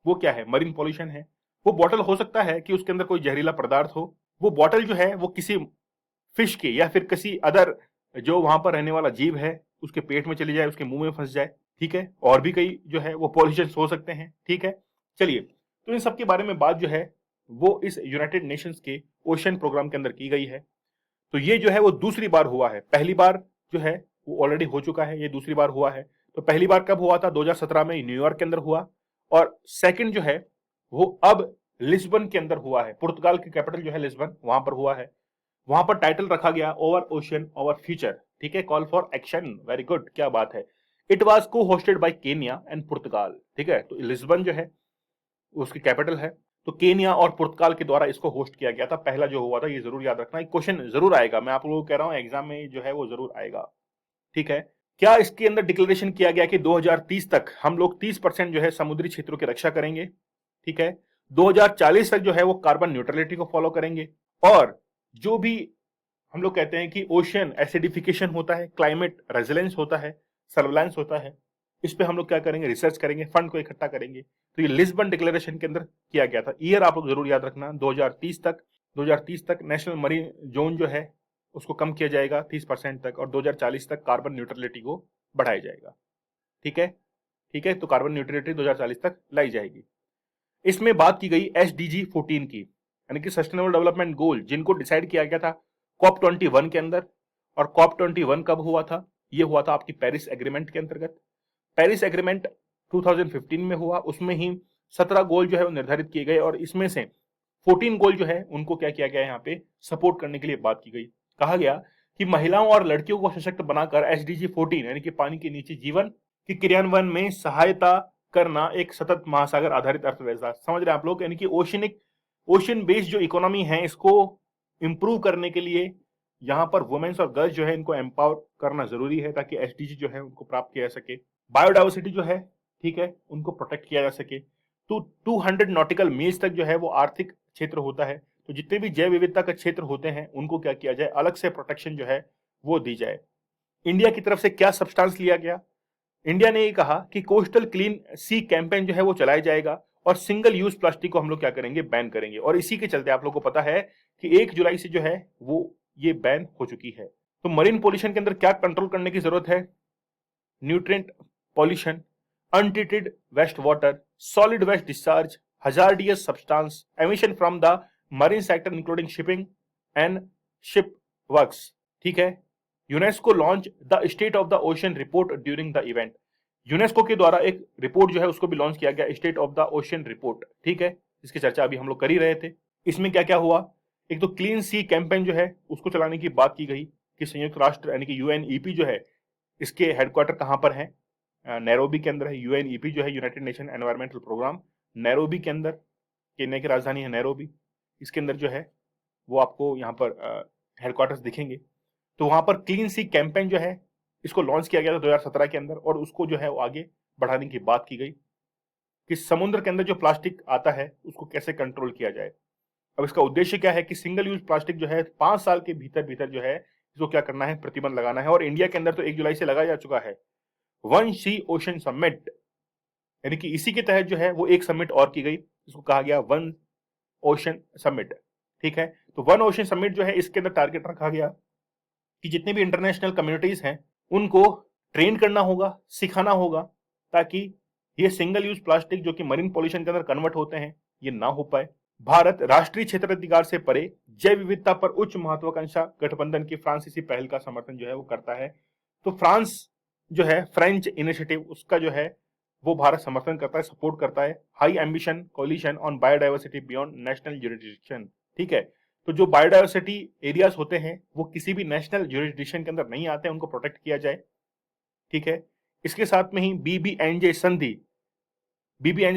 Speaker 1: वो क्या है? मरीन पॉल्यूशन है। वो बॉटल हो सकता है कि उसके अंदर कोई जहरीला पदार्थ हो, वो बॉटल जो है वो किसी फिश के या फिर किसी अदर जो वहां पर रहने वाला जीव है उसके पेट में चली जाए, उसके मुंह में फंस जाए। ठीक है, और भी कई जो है वो पॉल्यूशन हो सकते हैं। ठीक है, चलिए, तो इन सब के बारे में बात जो है वो इस यूनाइटेड नेशंस के ओशन प्रोग्राम के अंदर की गई है। तो ये जो है वो दूसरी बार हुआ है। पहली बार जो है वो ऑलरेडी हो चुका है, ये दूसरी बार हुआ है। तो पहली बार कब हुआ था? 2017 में न्यूयॉर्क के अंदर हुआ, और सेकंड जो है वो अब लिस्बन के अंदर हुआ है। पुर्तगाल की कैपिटल जो है लिस्बन, वहां पर हुआ है। वहां पर टाइटल रखा गया ओवर ओशन ओवर फ्यूचर। ठीक है, call for action. Very good, क्या बात है। इट वाज को होस्टेड बाय केन्या एंड पुर्तगाल। ठीक है, तो लिस्बन जो है उसकी कैपिटल है, तो केन्या और पुर्तगाल के द्वारा इसको होस्ट किया गया था। पहला जो हुआ था, ये जरूर याद रखना, एक क्वेश्चन जरूर आएगा, मैं आप लोगों को कह रहा हूं एग्जाम में जो है वो जरूर आएगा। ठीक है, क्या इसके अंदर डिक्लेरेशन किया गया कि 2030 तक हम लोग 30% जो है समुद्री क्षेत्रों की रक्षा करेंगे। ठीक है, 2040 तक जो है वो कार्बन न्यूट्रलिटी को फॉलो करेंगे, और जो भी हम लोग कहते हैं कि ओशन एसिडिफिकेशन होता है, क्लाइमेट रेजिलेंस होता है, सर्विलांस होता है, इस पे हम लोग क्या करेंगे? रिसर्च करेंगे, फंड को इकट्ठा करेंगे। तो ये लिस्बन डिक्लेरेशन के अंदर किया गया था। ईयर आप लोग जरूर याद रखना, 2030 तक नेशनल मरीन जोन जो है उसको कम किया जाएगा 30% तक, और 2040 तक कार्बन न्यूट्रलिटी को बढ़ाया जाएगा। ठीक है, ठीक है, तो कार्बन न्यूट्रलिटी 2040 तक लाई जाएगी। इसमें बात की गई SDG 14 की, यानी कि सस्टेनेबल डेवलपमेंट गोल, जिनको डिसाइड किया गया था COP 21 के अंदर। और COP 21 कब हुआ था? ये हुआ था आपकी पेरिस एग्रीमेंट के अंतर्गत। पेरिस एग्रीमेंट 2015 में हुआ, उसमें ही 17 गोल जो है वो निर्धारित किए गए और इसमें से 14 गोल जो है उनको क्या किया गया, यहाँ पे सपोर्ट करने के लिए बात की गई। कहा गया कि महिलाओं और लड़कियों को सशक्त बनाकर SDG 14 यानी कि पानी के नीचे जीवन के क्रियान्वयन में सहायता करना एक सतत महासागर आधारित अर्थव्यवस्था, समझ रहे हैं आप लोग, यानी कि ओशन बेस्ड जो इकोनॉमी है इसको इंप्रूव करने के लिए यहाँ पर वुमेन्स और गर्ल्स जो है इनको एम्पावर करना जरूरी है, ताकि SDG जो है उनको प्राप्त किया जा सके। बायोडाइवर्सिटी जो है, ठीक है, उनको प्रोटेक्ट किया जा सके। तो 200 नॉटिकल मील्स तक जो है वो आर्थिक क्षेत्र होता है, तो जितने भी जैव विविधता का क्षेत्र होते हैं उनको क्या किया जाए, अलग से प्रोटेक्शन जो है वो दी जाए। इंडिया की तरफ से क्या सब्सटेंस लिया गया? इंडिया ने ये कहा कि कोस्टल क्लीन सी कैंपेन जो है वो चलाया जाएगा और सिंगल यूज प्लास्टिक को हम लोग क्या करेंगे, बैन करेंगे। और इसी के चलते आप लोगों को पता है कि 1 जुलाई से जो है वो ये बैन हो चुकी है। तो मरीन पॉल्यूशन के अंदर क्या कंट्रोल करने की जरूरत है? Nutrient pollution, untreated waste water, solid waste discharge, hazardous substance, emission from the marine sector including shipping and ship works, ठीक है। UNESCO launch the state of the ocean report during the event. UNESCO के द्वारा एक report जो है उसको भी launch किया गया, state of the ocean report, ठीक है। इसकी चर्चा अभी हम लोग कर ही रहे थे। इसमें क्या क्या हुआ? एक तो क्लीन सी कैंपेन जो है उसको चलाने की बात की गई कि संयुक्त राष्ट्र यानी कि UNEP जो है इसके हेडक्वार्टर कहां पर है? नैरोबी के अंदर है। UNEP जो है United Nation environmental programme, Nairobi के अंदर, केन्या की राजधानी है नैरोबी, इसके अंदर जो है वो आपको यहाँ पर हेडक्वार्टर्स दिखेंगे। तो वहां पर क्लीन सी कैंपेन जो है इसको लॉन्च किया गया था 2017 के अंदर और उसको जो है वो आगे बढ़ाने की बात की गई कि समुद्र के अंदर जो प्लास्टिक आता है उसको कैसे कंट्रोल किया जाए। अब इसका उद्देश्य क्या है कि सिंगल यूज प्लास्टिक जो है 5 साल के भीतर भीतर जो है इसको क्या करना है, प्रतिबंध लगाना है। और इंडिया के अंदर तो 1 जुलाई से लगाया जा चुका है। वन सी ओशन समिट, यानी कि इसी के तहत जो है वो एक समिट और की गई, इसको कहा गया वन ओशन समिट, ठीक है। तो वन ओशन समिट जो है इसके अंदर टारगेट रखा गया कि जितने भी इंटरनेशनल कम्युनिटीज हैं उनको ट्रेन करना होगा, सिखाना होगा, ताकि ये सिंगल यूज प्लास्टिक जो कि मरीन पॉल्यूशन के अंदर कन्वर्ट होते हैं ये ना हो पाए। भारत राष्ट्रीय क्षेत्राधिकार से परे जैव विविधता पर उच्च महत्वाकांक्षा गठबंधन की फ्रांसीसी पहल का समर्थन जो है वो करता है। तो फ्रांस जो है, फ्रेंच इनिशिएटिव, उसका जो है वो भारत समर्थन करता है, सपोर्ट करता है। High ambition coalition on biodiversity beyond national jurisdiction, ठीक है। तो जो बायोडाइवर्सिटी एरियाज होते हैं वो किसी भी नेशनल ज्यूरिसडिक्शन के अंदर नहीं आते, उनको प्रोटेक्ट किया जाए, ठीक है। इसके साथ में ही बीबीएनजे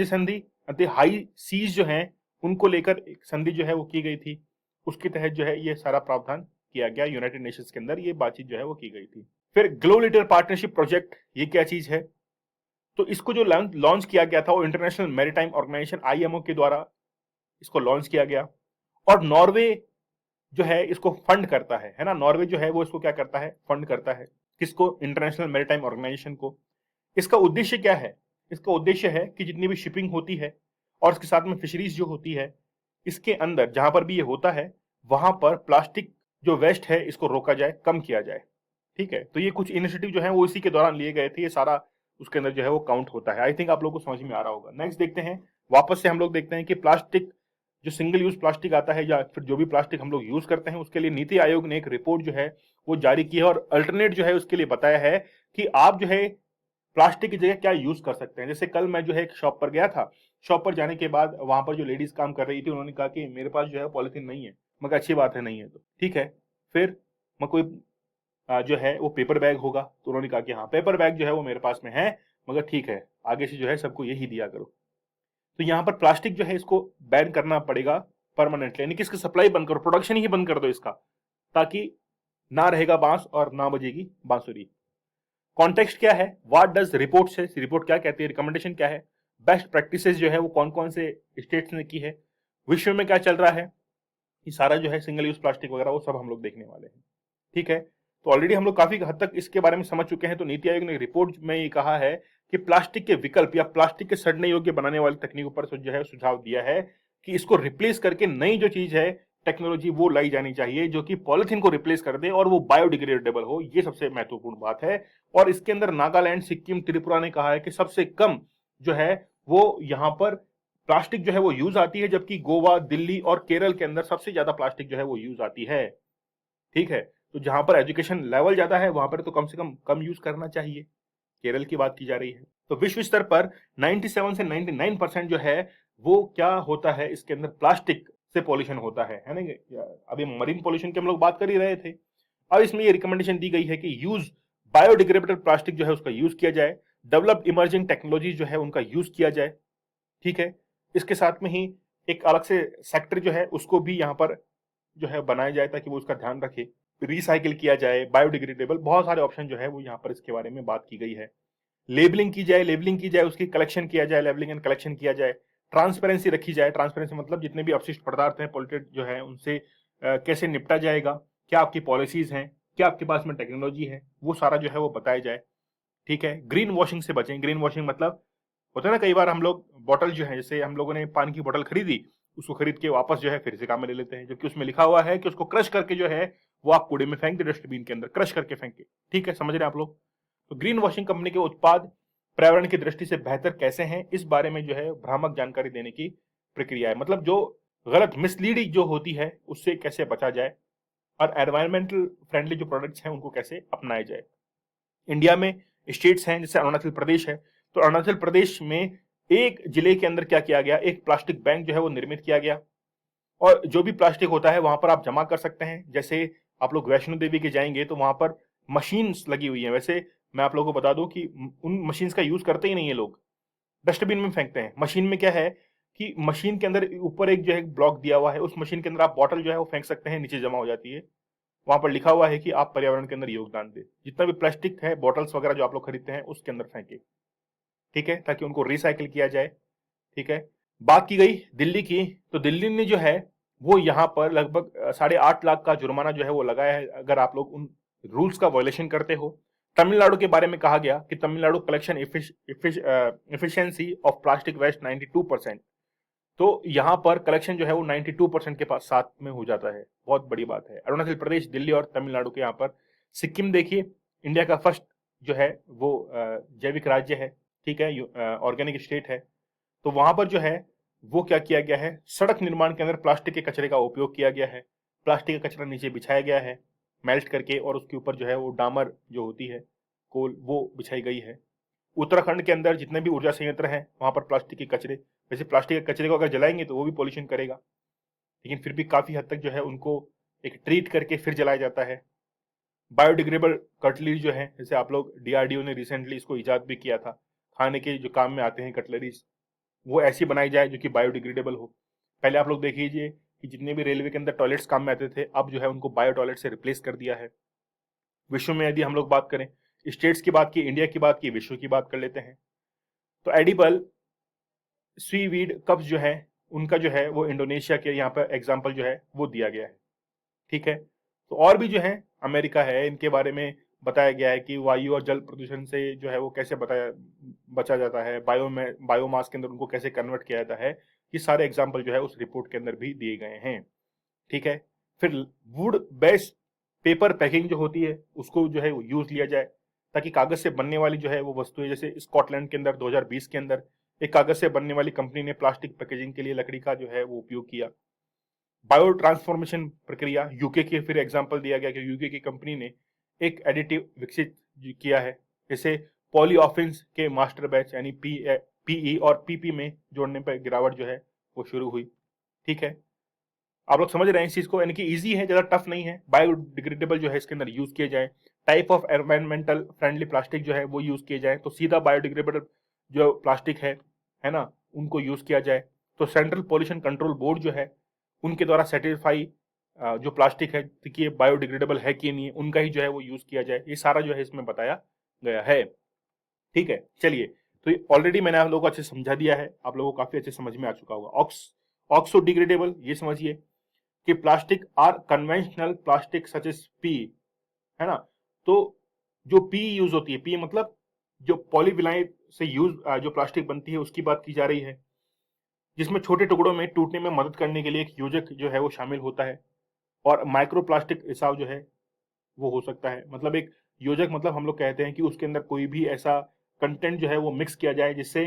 Speaker 1: संधि हाई सीज जो है उनको लेकर एक संधि जो है वो की गई थी, उसके तहत जो है ये सारा प्रावधान किया गया, यूनाइटेड नेशंस के अंदर ये बातचीत जो है वो की गई थी। फिर ग्लोबल लीडर पार्टनरशिप प्रोजेक्ट, ये क्या चीज है? तो इसको जो लॉन्च किया गया था वो इंटरनेशनल मैरीटाइम ऑर्गेनाइजेशन IMO के द्वारा इसको लॉन्च किया गया और नॉर्वे जो है इसको फंड करता है ना। नॉर्वे जो है वो इसको क्या करता है, फंड करता है। किसको? इंटरनेशनल मैरीटाइम ऑर्गेनाइजेशन को। इसका उद्देश्य क्या है? इसका उद्देश्य है कि जितनी भी शिपिंग होती है और इसके साथ में फिशरीज जो होती है, इसके अंदर जहां पर भी ये होता है वहां पर प्लास्टिक जो वेस्ट है इसको रोका जाए, कम किया जाए, ठीक है। तो ये कुछ इनिशिएटिव जो है वो इसी के दौरान लिए गए थे, ये सारा उसके अंदर जो है वो काउंट होता है। आई थिंक आप लोगों को समझ में आ रहा होगा। नेक्स्ट देखते हैं, वापस से हम लोग देखते हैं कि प्लास्टिक जो सिंगल यूज प्लास्टिक आता है या फिर जो भी प्लास्टिक हम लोग यूज करते हैं उसके लिए नीति आयोग ने एक रिपोर्ट जो है वो जारी की है और अल्टरनेट जो है उसके लिए बताया है कि आप जो है प्लास्टिक की जगह क्या यूज कर सकते हैं। जैसे कल मैं जो है एक शॉप पर गया था, शॉप पर जाने के बाद वहां पर जो लेडीज काम कर रही थी उन्होंने कहा कि मेरे पास जो है पॉलिथीन नहीं है। मगर अच्छी बात है, नहीं है तो ठीक है। फिर मैं कोई जो है वो पेपर बैग होगा, तो उन्होंने कहा कि हाँ पेपर बैग जो है वो मेरे पास में है, मगर ठीक है आगे से जो है सबको यही दिया करो। तो यहाँ पर प्लास्टिक जो है इसको बैन करना पड़ेगा परमानेंटली, यानी कि इसकी सप्लाई बंद करो, प्रोडक्शन ही बंद कर दो इसका, ताकि ना रहेगा बांस और ना बजेगी बांसुरी। कॉन्टेक्स्ट क्या है? व्हाट डज रिपोर्ट से, रिपोर्ट क्या कहती है, रिकमेंडेशन क्या है, बेस्ट प्रैक्टिसेस जो है वो कौन कौन से स्टेट्स ने की है, विश्व में क्या चल रहा है, ये सारा जो है सिंगल यूज प्लास्टिक वगैरह वो सब हम लोग देखने वाले हैं, ठीक है। तो ऑलरेडी हम लोग काफी हद तक इसके बारे में समझ चुके हैं। तो नीति आयोग ने रिपोर्ट में ये कहा है कि प्लास्टिक के विकल्प या प्लास्टिक के सड़ने योग्य बनाने वाली तकनीकों पर जो है सुझाव दिया है कि इसको रिप्लेस करके नई जो चीज है टेक्नोलॉजी वो लाई जानी चाहिए जो कि पॉलिथीन को रिप्लेस कर दे और वो बायोडिग्रेडेबल हो, ये सबसे महत्वपूर्ण बात है। और इसके अंदर नागालैंड, सिक्किम, त्रिपुरा ने कहा है कि सबसे कम जो है वो यहाँ पर प्लास्टिक जो है वो यूज आती है, जबकि गोवा, दिल्ली और केरल के अंदर सबसे ज्यादा प्लास्टिक जो है वो यूज आती है। ठीक है, तो जहां पर एजुकेशन लेवल ज्यादा है वहां पर तो कम से कम यूज करना चाहिए। केरल की बात की जा रही है। तो विश्व स्तर पर 97 से 99% जो है वो क्या होता है, इसके अंदर प्लास्टिक से पॉल्यूशन होता है ना। अभी मरीन पॉल्यूशन की हम लोग बात कर ही रहे थे। अब इसमें ये रिकमेंडेशन दी गई है कि यूज बायोडिग्रेडेबल प्लास्टिक जो है उसका यूज किया जाए, डेवलप्ड इमर्जिंग टेक्नोलॉजी जो है उनका यूज किया जाए। ठीक है, इसके साथ में ही एक अलग से सेक्टर जो है उसको भी यहाँ पर जो है बनाया जाए ताकि वो उसका ध्यान रखे, रिसाइकिल किया जाए, बायोडिग्रेडेबल, बहुत सारे ऑप्शन जो है वो यहाँ पर इसके बारे में बात की गई है। लेबलिंग की जाए, उसकी कलेक्शन किया जाए, लेबलिंग एंड कलेक्शन किया जाए, ट्रांसपेरेंसी रखी जाए। ट्रांसपेरेंसी मतलब जितने भी अपशिष्ट पदार्थ हैं, पोल्यूटेड जो है, उनसे कैसे निपटा जाएगा, क्या आपकी पॉलिसीज हैं, क्या आपके पास में टेक्नोलॉजी है, वो सारा जो है वो बताया जाए। ठीक है, ग्रीन वॉशिंग से बचें। ग्रीन वॉशिंग मतलब होता है ना, कई बार हम लोग बॉटल जो है, जैसे हम लोगों ने पानी की बोतल खरीदी, उसको खरीद के वापस जो है फिर से काम में ले लेते हैं, जबकि उसमें लिखा हुआ है कि उसको क्रश करके जो है वो आप कूड़े में फेंक दे, डस्टबिन के अंदर क्रश करके फेंके। ठीक है, समझ रहे हैं आप लोग। तो ग्रीन वॉशिंग कंपनी के उत्पाद पर्यावरण की दृष्टि से बेहतर कैसे हैं, इस बारे में जो है भ्रामक जानकारी देने की प्रक्रिया है। मतलब जो गलत, मिसलीडिंग जो होती है उससे कैसे बचा जाए, और एनवायरमेंटल फ्रेंडली जो प्रोडक्ट्स हैं उनको कैसे अपनाया जाए। इंडिया में स्टेट्स हैं, जैसे अरुणाचल प्रदेश है, तो अरुणाचल प्रदेश में एक जिले के अंदर क्या किया गया, एक प्लास्टिक बैंक जो है वो निर्मित किया गया, और जो भी प्लास्टिक होता है वहां पर आप जमा कर सकते हैं। जैसे आप लोग वैष्णो देवी के जाएंगे तो वहां पर मशीन्स लगी हुई हैं। वैसे मैं आप लोगों को बता दूं कि उन मशीन्स का यूज करते ही नहीं है लोग, डस्टबिन में फेंकते हैं। मशीन में क्या है कि मशीन के अंदर ऊपर एक जो है ब्लॉक दिया हुआ है, उस मशीन के अंदर आप बॉटल जो है वो फेंक सकते हैं, नीचे जमा हो जाती है। वहां पर लिखा हुआ है कि आप पर्यावरण के अंदर योगदान दें, जितना भी प्लास्टिक है, बॉटल्स वगैरह जो आप लोग खरीदते हैं उसके अंदर फेंके। ठीक है, ताकि उनको रिसाइकिल किया जाए। ठीक है, बात की गई दिल्ली की, तो दिल्ली ने जो है वो यहाँ पर लगभग 8.5 लाख का जुर्माना जो है वो लगाया है अगर आप लोग उन रूल्स का वायलेशन करते हो। तमिलनाडु के बारे में कहा गया कि Tamil Nadu collection efficiency of plastic waste 92%। तो यहाँ पर कलेक्शन जो है वो 92% के पास साथ में हो जाता है, बहुत बड़ी बात है। अरुणाचल प्रदेश, दिल्ली और तमिलनाडु के यहाँ पर। सिक्किम देखिए, इंडिया का फर्स्ट जो है वो जैविक राज्य है। ठीक है, ऑर्गेनिक स्टेट है। तो वहां पर जो है वो क्या किया गया है, सड़क निर्माण के अंदर प्लास्टिक के कचरे का उपयोग किया गया है। प्लास्टिक का कचरा नीचे बिछाया गया है मेल्ट करके, और उसके ऊपर जो है वो डामर जो होती है, कोल, वो बिछाई गई है। उत्तराखंड के अंदर जितने भी ऊर्जा संयंत्र हैं वहां पर प्लास्टिक के कचरे, वैसे प्लास्टिक के कचरे को अगर जलाएंगे तो वो भी पॉल्यूशन करेगा, लेकिन फिर भी काफी हद तक जो है उनको एक ट्रीट करके फिर जलाया जाता है। बायोडिग्रेडेबल कटलरी जो है, जैसे आप लोग, डीआरडीओ ने रिसेंटली इसको इजाद भी किया था, खाने के जो काम में आते हैं कटलरीज, वो ऐसी बनाई जाए जो कि बायोडिग्रेडेबल हो। पहले आप लोग देख लीजिए कि जितने भी रेलवे के अंदर टॉयलेट्स काम में आते थे, अब जो है उनको बायो टॉयलेट से रिप्लेस कर दिया है। विश्व में यदि हम लोग बात करें, स्टेट्स की बात की, इंडिया की बात की, विश्व की बात कर लेते हैं। तो एडिबल सीवीड कप्स जो है उनका जो है वो इंडोनेशिया के यहाँ पर एग्जाम्पल जो है वो दिया गया है। ठीक है, तो और भी जो है, अमेरिका है, इनके बारे में बताया गया है कि वायु और जल प्रदूषण से जो है वो कैसे बचा जाता है, बायोमास के अंदर उनको कैसे कन्वर्ट किया जाता है। ये सारे एग्जाम्पल जो है उस रिपोर्ट के अंदर भी दिए गए हैं। ठीक है, फिर वुड बेस्ड पेपर पैकिंग जो होती है उसको जो है यूज लिया जाए, ताकि कागज से बनने वाली जो है वो वस्तुएं, जैसे स्कॉटलैंड के अंदर 2020 के अंदर एक कागज से बनने वाली कंपनी ने प्लास्टिक पैकेजिंग के लिए लकड़ी का जो है वो उपयोग किया। बायो ट्रांसफॉर्मेशन प्रक्रिया, यूके के फिर एग्जांपल दिया गया कि यूके की कंपनी ने एक एडिटिव विकसित किया है, जैसे पॉलीऑफिन्स के मास्टर बैच यानी पीई और पीपी में जोड़ने पर गिरावट जो है वो शुरू हुई। ठीक है, आप लोग समझ रहे हैं इस चीज को, यानी कि इजी है, ज्यादा टफ नहीं है। बायोडिग्रेडेबल जो है इसके अंदर यूज किए जाए, type of environmental friendly plastic जो है वो यूज किए जाए, तो सीधा बायोडिग्रेडेबल जो प्लास्टिक है ना, उनको यूज किया जाए। तो सेंट्रल पॉल्यूशन कंट्रोल बोर्ड जो है उनके द्वारा सर्टिफाई जो प्लास्टिक है कि ये बायोडिग्रेडेबल है कि नहीं है, उनका ही जो है वो यूज किया जाए। ये सारा जो है इसमें बताया गया है। ठीक है, चलिए, तो ये ऑलरेडी मैंने आप लोगों को अच्छे से समझा दिया है, आप लोगों को काफी अच्छे समझ में आ चुका होगा। ऑक्सो डिग्रेडेबल, ये समझिए कि plastic are conventional plastic such as P, है ना। तो जो पी यूज होती है, पी मतलब जो पॉलीविनाइल से यूज जो प्लास्टिक बनती है उसकी बात की जा रही है। जिसमें छोटे टुकड़ों में टूटने में मदद करने के लिए एक योजक जो है वो शामिल होता है, और माइक्रोप्लास्टिक रिसाव जो है वो हो सकता है। मतलब एक योजक, मतलब हम लोग कहते हैं कि उसके अंदर कोई भी ऐसा कंटेंट जो है वो मिक्स किया जाए जिससे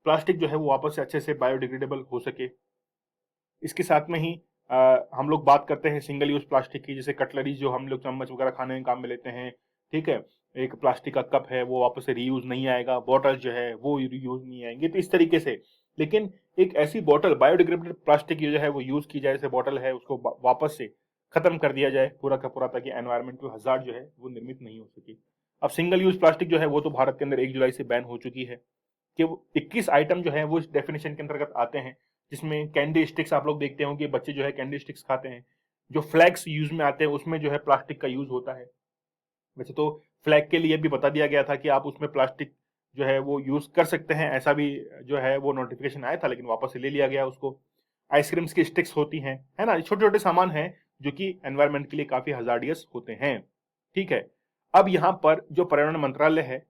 Speaker 1: प्लास्टिक जो है वो वापस से अच्छे से बायोडिग्रेडेबल हो सके। इसके साथ में ही हम लोग बात करते हैं सिंगल यूज प्लास्टिक की, जैसे कटलरी जो हम लोग चम्मच वगैरह खाने में काम में लेते हैं, ठीक है। एक प्लास्टिक का कप है वो वापस से रीयूज नहीं आएगा, बॉटल जो है वो रीयूज नहीं आएंगे, तो इस तरीके से। लेकिन एक ऐसी बॉटल बायोडिग्रेडेबल प्लास्टिक जो है वो यूज की जाए, जैसे बॉटल है उसको वापस से खत्म कर दिया जाए पूरा का पूरा, ताकि एनवायरमेंटल हजार्ड जो है वो निर्मित नहीं हो सके। अब सिंगल यूज प्लास्टिक जो है वो तो भारत के अंदर 1 जुलाई से बैन हो चुकी है, कि वो 21 आइटम जो है वो इस डेफिनेशन के अंतर्गत आते हैं, जिसमें कैंडी स्टिक्स आप लोग देखते होंगे, बच्चे जो है कैंडी स्टिक्स खाते हैं। जो फ्लैग्स यूज में आते हैं उसमें जो है प्लास्टिक का यूज होता है। वैसे तो फ्लैग के लिए भी बता दिया गया था कि आप उसमें प्लास्टिक जो है वो यूज कर सकते हैं, ऐसा भी जो है वो नोटिफिकेशन आया था, लेकिन वापस से ले लिया गया उसको। आइसक्रीम्स की स्टिक्स होती हैं, है ना, छोटे छोटे सामान हैं जो कि एनवायरमेंट के लिए काफी हजार्डियस होते हैं, ठीक है। अब यहाँ पर जो पर्यावरण मंत्रालय है,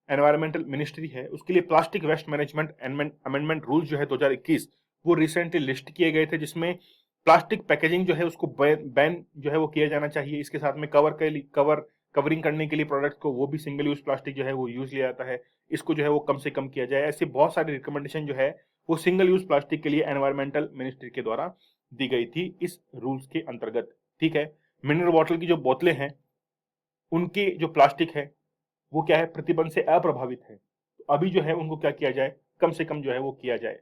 Speaker 1: एनवायरमेंटल मिनिस्ट्री है, उसके लिए plastic waste management amendment rules जो है 2021 वो रिसेंटली लिस्ट किए गए थे, जिसमें प्लास्टिक पैकेजिंग जो है उसको बैन जो है वो किया जाना चाहिए। इसके साथ में कवरिंग करने के लिए प्रोडक्ट को वो भी सिंगल यूज प्लास्टिक जो है वो यूज लिया जाता है, इसको जो है वो कम से कम किया जाए। ऐसे बहुत सारी रिकमेंडेशन जो है वो सिंगल यूज प्लास्टिक के लिए एनवायरमेंटल मिनिस्ट्री के द्वारा दी गई थी इस रूल्स के अंतर्गत, ठीक है। मिनरल वाटर की जो बोतलें हैं उनकी जो प्लास्टिक है वो क्या है, प्रतिबंध से अप्रभावित है, तो अभी जो है उनको क्या किया जाए, कम से कम जो है वो किया जाए।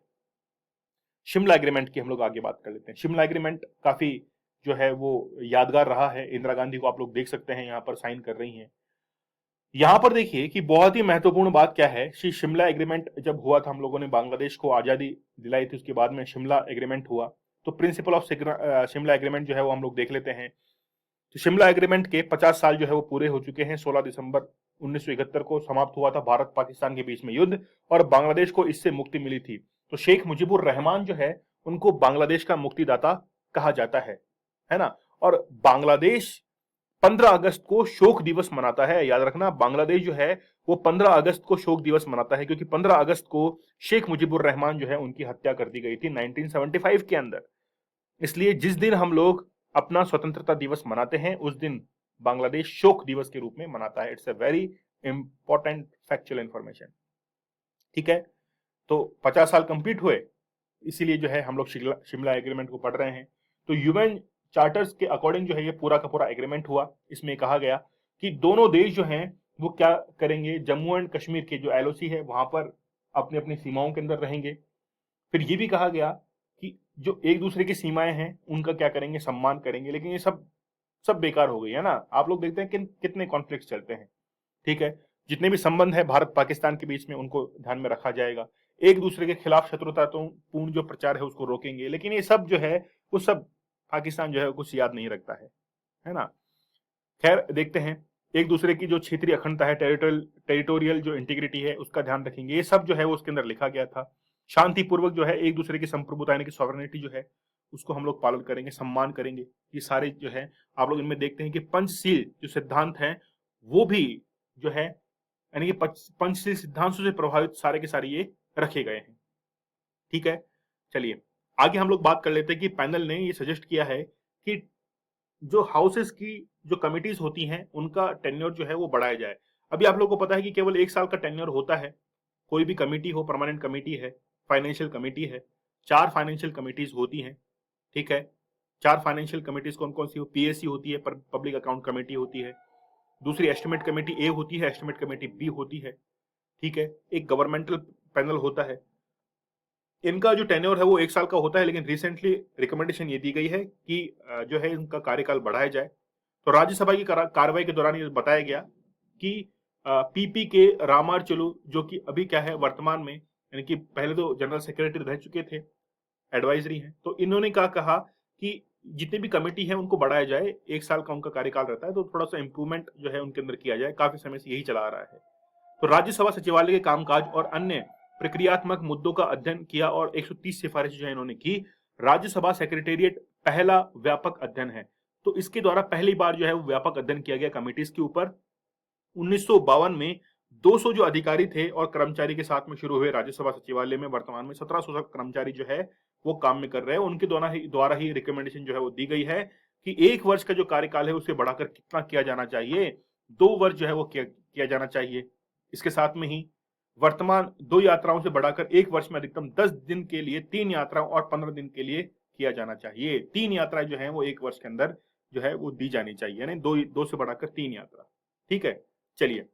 Speaker 1: शिमला एग्रीमेंट की हम लोग आगे बात कर लेते हैं। शिमला एग्रीमेंट काफी जो है वो यादगार रहा है। इंदिरा गांधी को आप लोग देख सकते हैं यहाँ पर साइन कर रही हैं। यहाँ पर देखिए कि बहुत ही महत्वपूर्ण बात क्या है, शिमला एग्रीमेंट जब हुआ था, हम लोगों ने बांग्लादेश को आजादी दिलाई थी, उसके बाद में शिमला एग्रीमेंट हुआ। तो प्रिंसिपल ऑफ शिमला एग्रीमेंट जो है वो हम लोग देख लेते हैं। तो शिमला एग्रीमेंट के 50 साल जो है वो पूरे हो चुके हैं। 16 दिसंबर 1971 को समाप्त हुआ था भारत पाकिस्तान के बीच में युद्ध, और बांग्लादेश को इससे मुक्ति मिली थी। तो शेख मुजीबुर रहमान जो है उनको बांग्लादेश का मुक्तिदाता कहा जाता है ना। और बांग्लादेश 15 अगस्त को शोक दिवस मनाता है, याद रखना, बांग्लादेश जो है वो 15 अगस्त को शोक दिवस मनाता है, क्योंकि 15 अगस्त को शेख मुजीबुर रहमान जो है उनकी हत्या कर दी गई थी 1975 के अंदर। इसलिए जिस दिन हम लोग अपना स्वतंत्रता दिवस मनाते हैं उस दिन बांग्लादेश शोक दिवस के रूप में मनाता है। It's a very important factual information, ठीक है। तो 50 साल कंप्लीट हुए, इसीलिए जो है हम लोग शिमला एग्रीमेंट को पढ़ रहे हैं। तो यूएन चार्टर्स के अकॉर्डिंग जो है ये पूरा का पूरा एग्रीमेंट हुआ। इसमें कहा गया कि दोनों देश जो हैं वो क्या करेंगे, जम्मू एंड कश्मीर के जो एलओसी है वहां पर अपनी अपनी सीमाओं के अंदर रहेंगे। फिर ये भी कहा गया कि जो एक दूसरे की सीमाएं हैं उनका क्या करेंगे, सम्मान करेंगे। लेकिन ये सब सब बेकार हो गई है ना। आप लोग देखते हैं कि कितने कॉन्फ्लिक्ट चलते हैं, ठीक है। जितने भी संबंध है भारत पाकिस्तान के बीच में उनको ध्यान में रखा जाएगा। एक दूसरे के खिलाफ शत्रुता तो पूर्ण जो प्रचार है उसको रोकेंगे, लेकिन ये सब जो है वो सब पाकिस्तान जो है कुछ याद नहीं रखता है ना। खैर देखते हैं, एक दूसरे की जो क्षेत्रीय अखंडता है, टेरिटोरियल जो इंटीग्रिटी है उसका ध्यान रखेंगे। ये सब जो है वो उसके अंदर लिखा गया था। शांतिपूर्वक जो है एक दूसरे की संप्रभुता यानी कि सॉवरेनिटी जो है उसको हम लोग पालन करेंगे, सम्मान करेंगे। ये सारे जो है आप लोग इनमें देखते हैं कि पंचशील जो सिद्धांत है वो भी जो है यानी कि पंचशील सिद्धांतों से प्रभावित सारे के सारे ये रखे गए हैं, ठीक है। चलिए आगे हम लोग बात कर लेते हैं कि पैनल ने ये सजेस्ट किया है कि जो हाउसेस की जो कमिटीज होती हैं उनका टेन्योर जो है वो बढ़ाया जाए। अभी आप लोगों को पता है कि केवल 1 साल का टेन्योर होता है। कोई भी कमिटी हो, परमानेंट कमिटी है, फाइनेंशियल कमिटी है, 4 फाइनेंशियल कमिटीज होती हैं, ठीक है। 4 फाइनेंशियल कमिटीज कौन कौन सी हो, पीएससी होती है, पब्लिक अकाउंट कमेटी होती है। दूसरी एस्टिमेट कमेटी ए होती है, एस्टिमेट कमेटी बी होती है, ठीक है। एक गवर्नमेंटल पैनल होता है। इनका जो टेन्योर है वो 1 साल का होता है, लेकिन रिसेंटली रिकमेंडेशन ये दी गई है कि जो है इनका कार्यकाल बढ़ाया जाए। तो राज्यसभा की कार्रवाई के दौरान ये बताया गया कि पीपी के रामारचलू जो कि अभी क्या है वर्तमान में, यानी कि पहले तो जनरल सेक्रेटरी रह चुके थे, एडवाइजरी हैं, तो इन्होंने क्या कहा कि जितनी भी कमेटी है उनको बढ़ाया जाए। 1 साल का उनका कार्यकाल रहता है, तो थोड़ा सा इंप्रूवमेंट जो है उनके अंदर किया जाए। काफी समय से यही चला आ रहा है। तो राज्यसभा सचिवालय के कामकाज और अन्य प्रक्रियात्मक मुद्दों का अध्ययन किया और 130 सिफारिश जो है इन्होंने की। राज्यसभा सेक्रेटेरिएट पहला व्यापक अध्ययन है, तो इसके द्वारा पहली बार जो है वो व्यापक अध्ययन किया गया कमिटीज के ऊपर। 1952 में 200 जो अधिकारी थे और कर्मचारी के साथ में शुरू हुए राज्यसभा सचिवालय में वर्तमान में 1700 कर्मचारी जो है वो काम में कर रहे हैं। उनके द्वारा ही रिकमेंडेशन जो है वो दी गई है कि 1 वर्ष का जो कार्यकाल है उसे बढ़ाकर कितना किया जाना चाहिए, 2 वर्ष जो है वो किया जाना चाहिए। इसके साथ में ही वर्तमान 2 यात्राओं से बढ़ाकर 1 वर्ष में अधिकतम 10 दिन के लिए 3 यात्राओं और 15 दिन के लिए किया जाना चाहिए। 3 यात्राएं जो है वो 1 वर्ष के अंदर जो है वो दी जानी चाहिए, यानी 2 से बढ़ाकर 3 यात्रा। ठीक है, चलिए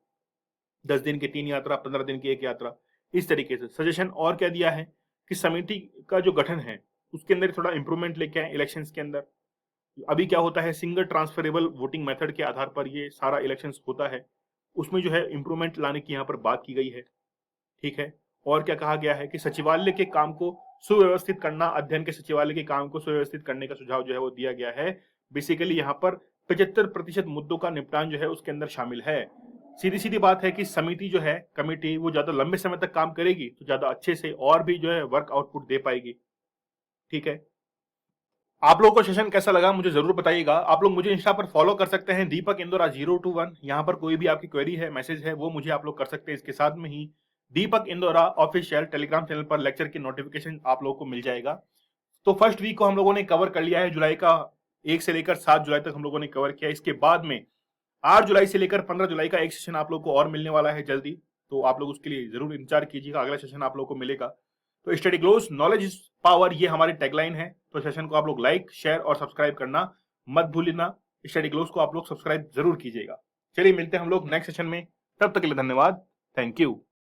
Speaker 1: 10 दिन की 3 यात्रा, 15 दिन की 1 यात्रा, इस तरीके से सजेशन। और क्या दिया है कि समिति का जो गठन है उसके अंदर थोड़ा इंप्रूवमेंट लेके आए इलेक्शंस के अंदर। अभी क्या होता है, सिंगल ट्रांसफरेबल वोटिंग मेथड के आधार पर ये सारा इलेक्शंस होता है, उसमें जो है इंप्रूवमेंट लाने की यहाँ पर बात की गई है। ठीक है, और क्या कहा गया है कि सचिवालय के काम को सुव्यवस्थित करना, अध्ययन के सचिवालय के काम को सुव्यवस्थित करने का सुझाव जो है वो दिया गया है। बेसिकली यहाँ पर 75% मुद्दों का निपटान जो है उसके अंदर शामिल है। सीधी सीधी बात है कि समिति जो है, कमेटी, वो ज्यादा लंबे समय तक काम करेगी तो ज्यादा अच्छे से और भी जो है वर्क आउटपुट दे पाएगी। ठीक है, आप लोगों को सेशन कैसा लगा मुझे जरूर बताइएगा। आप लोग मुझे इंस्टा पर फॉलो कर सकते हैं, दीपक इंदौरा 021। यहाँ पर कोई भी आपकी क्वेरी है, मैसेज है, वो मुझे आप लोग कर सकते हैं। इसके साथ में ही दीपक इंदौरा ऑफिशियल टेलीग्राम चैनल पर लेक्चर की नोटिफिकेशन आप लोगों को मिल जाएगा। तो फर्स्ट वीक को हम लोगों ने कवर कर लिया है, जुलाई का 1 से लेकर 7 जुलाई तक हम लोगों ने कवर किया। इसके बाद में 8 जुलाई से लेकर 15 जुलाई का एक सेशन आप लोग को और मिलने वाला है जल्दी, तो आप लोग उसके लिए जरूर इंतजार कीजिएगा, अगला सेशन आप लोग को मिलेगा। तो study glows, knowledge is power, ये हमारी टैगलाइन है। तो सेशन को आप लोग लाइक, शेयर और सब्सक्राइब करना मत भूलना। स्टडी ग्लोस को आप लोग सब्सक्राइब जरूर कीजिएगा। चलिए मिलते हैं हम लोग नेक्स्ट सेशन में, तब तक के लिए धन्यवाद, थैंक यू।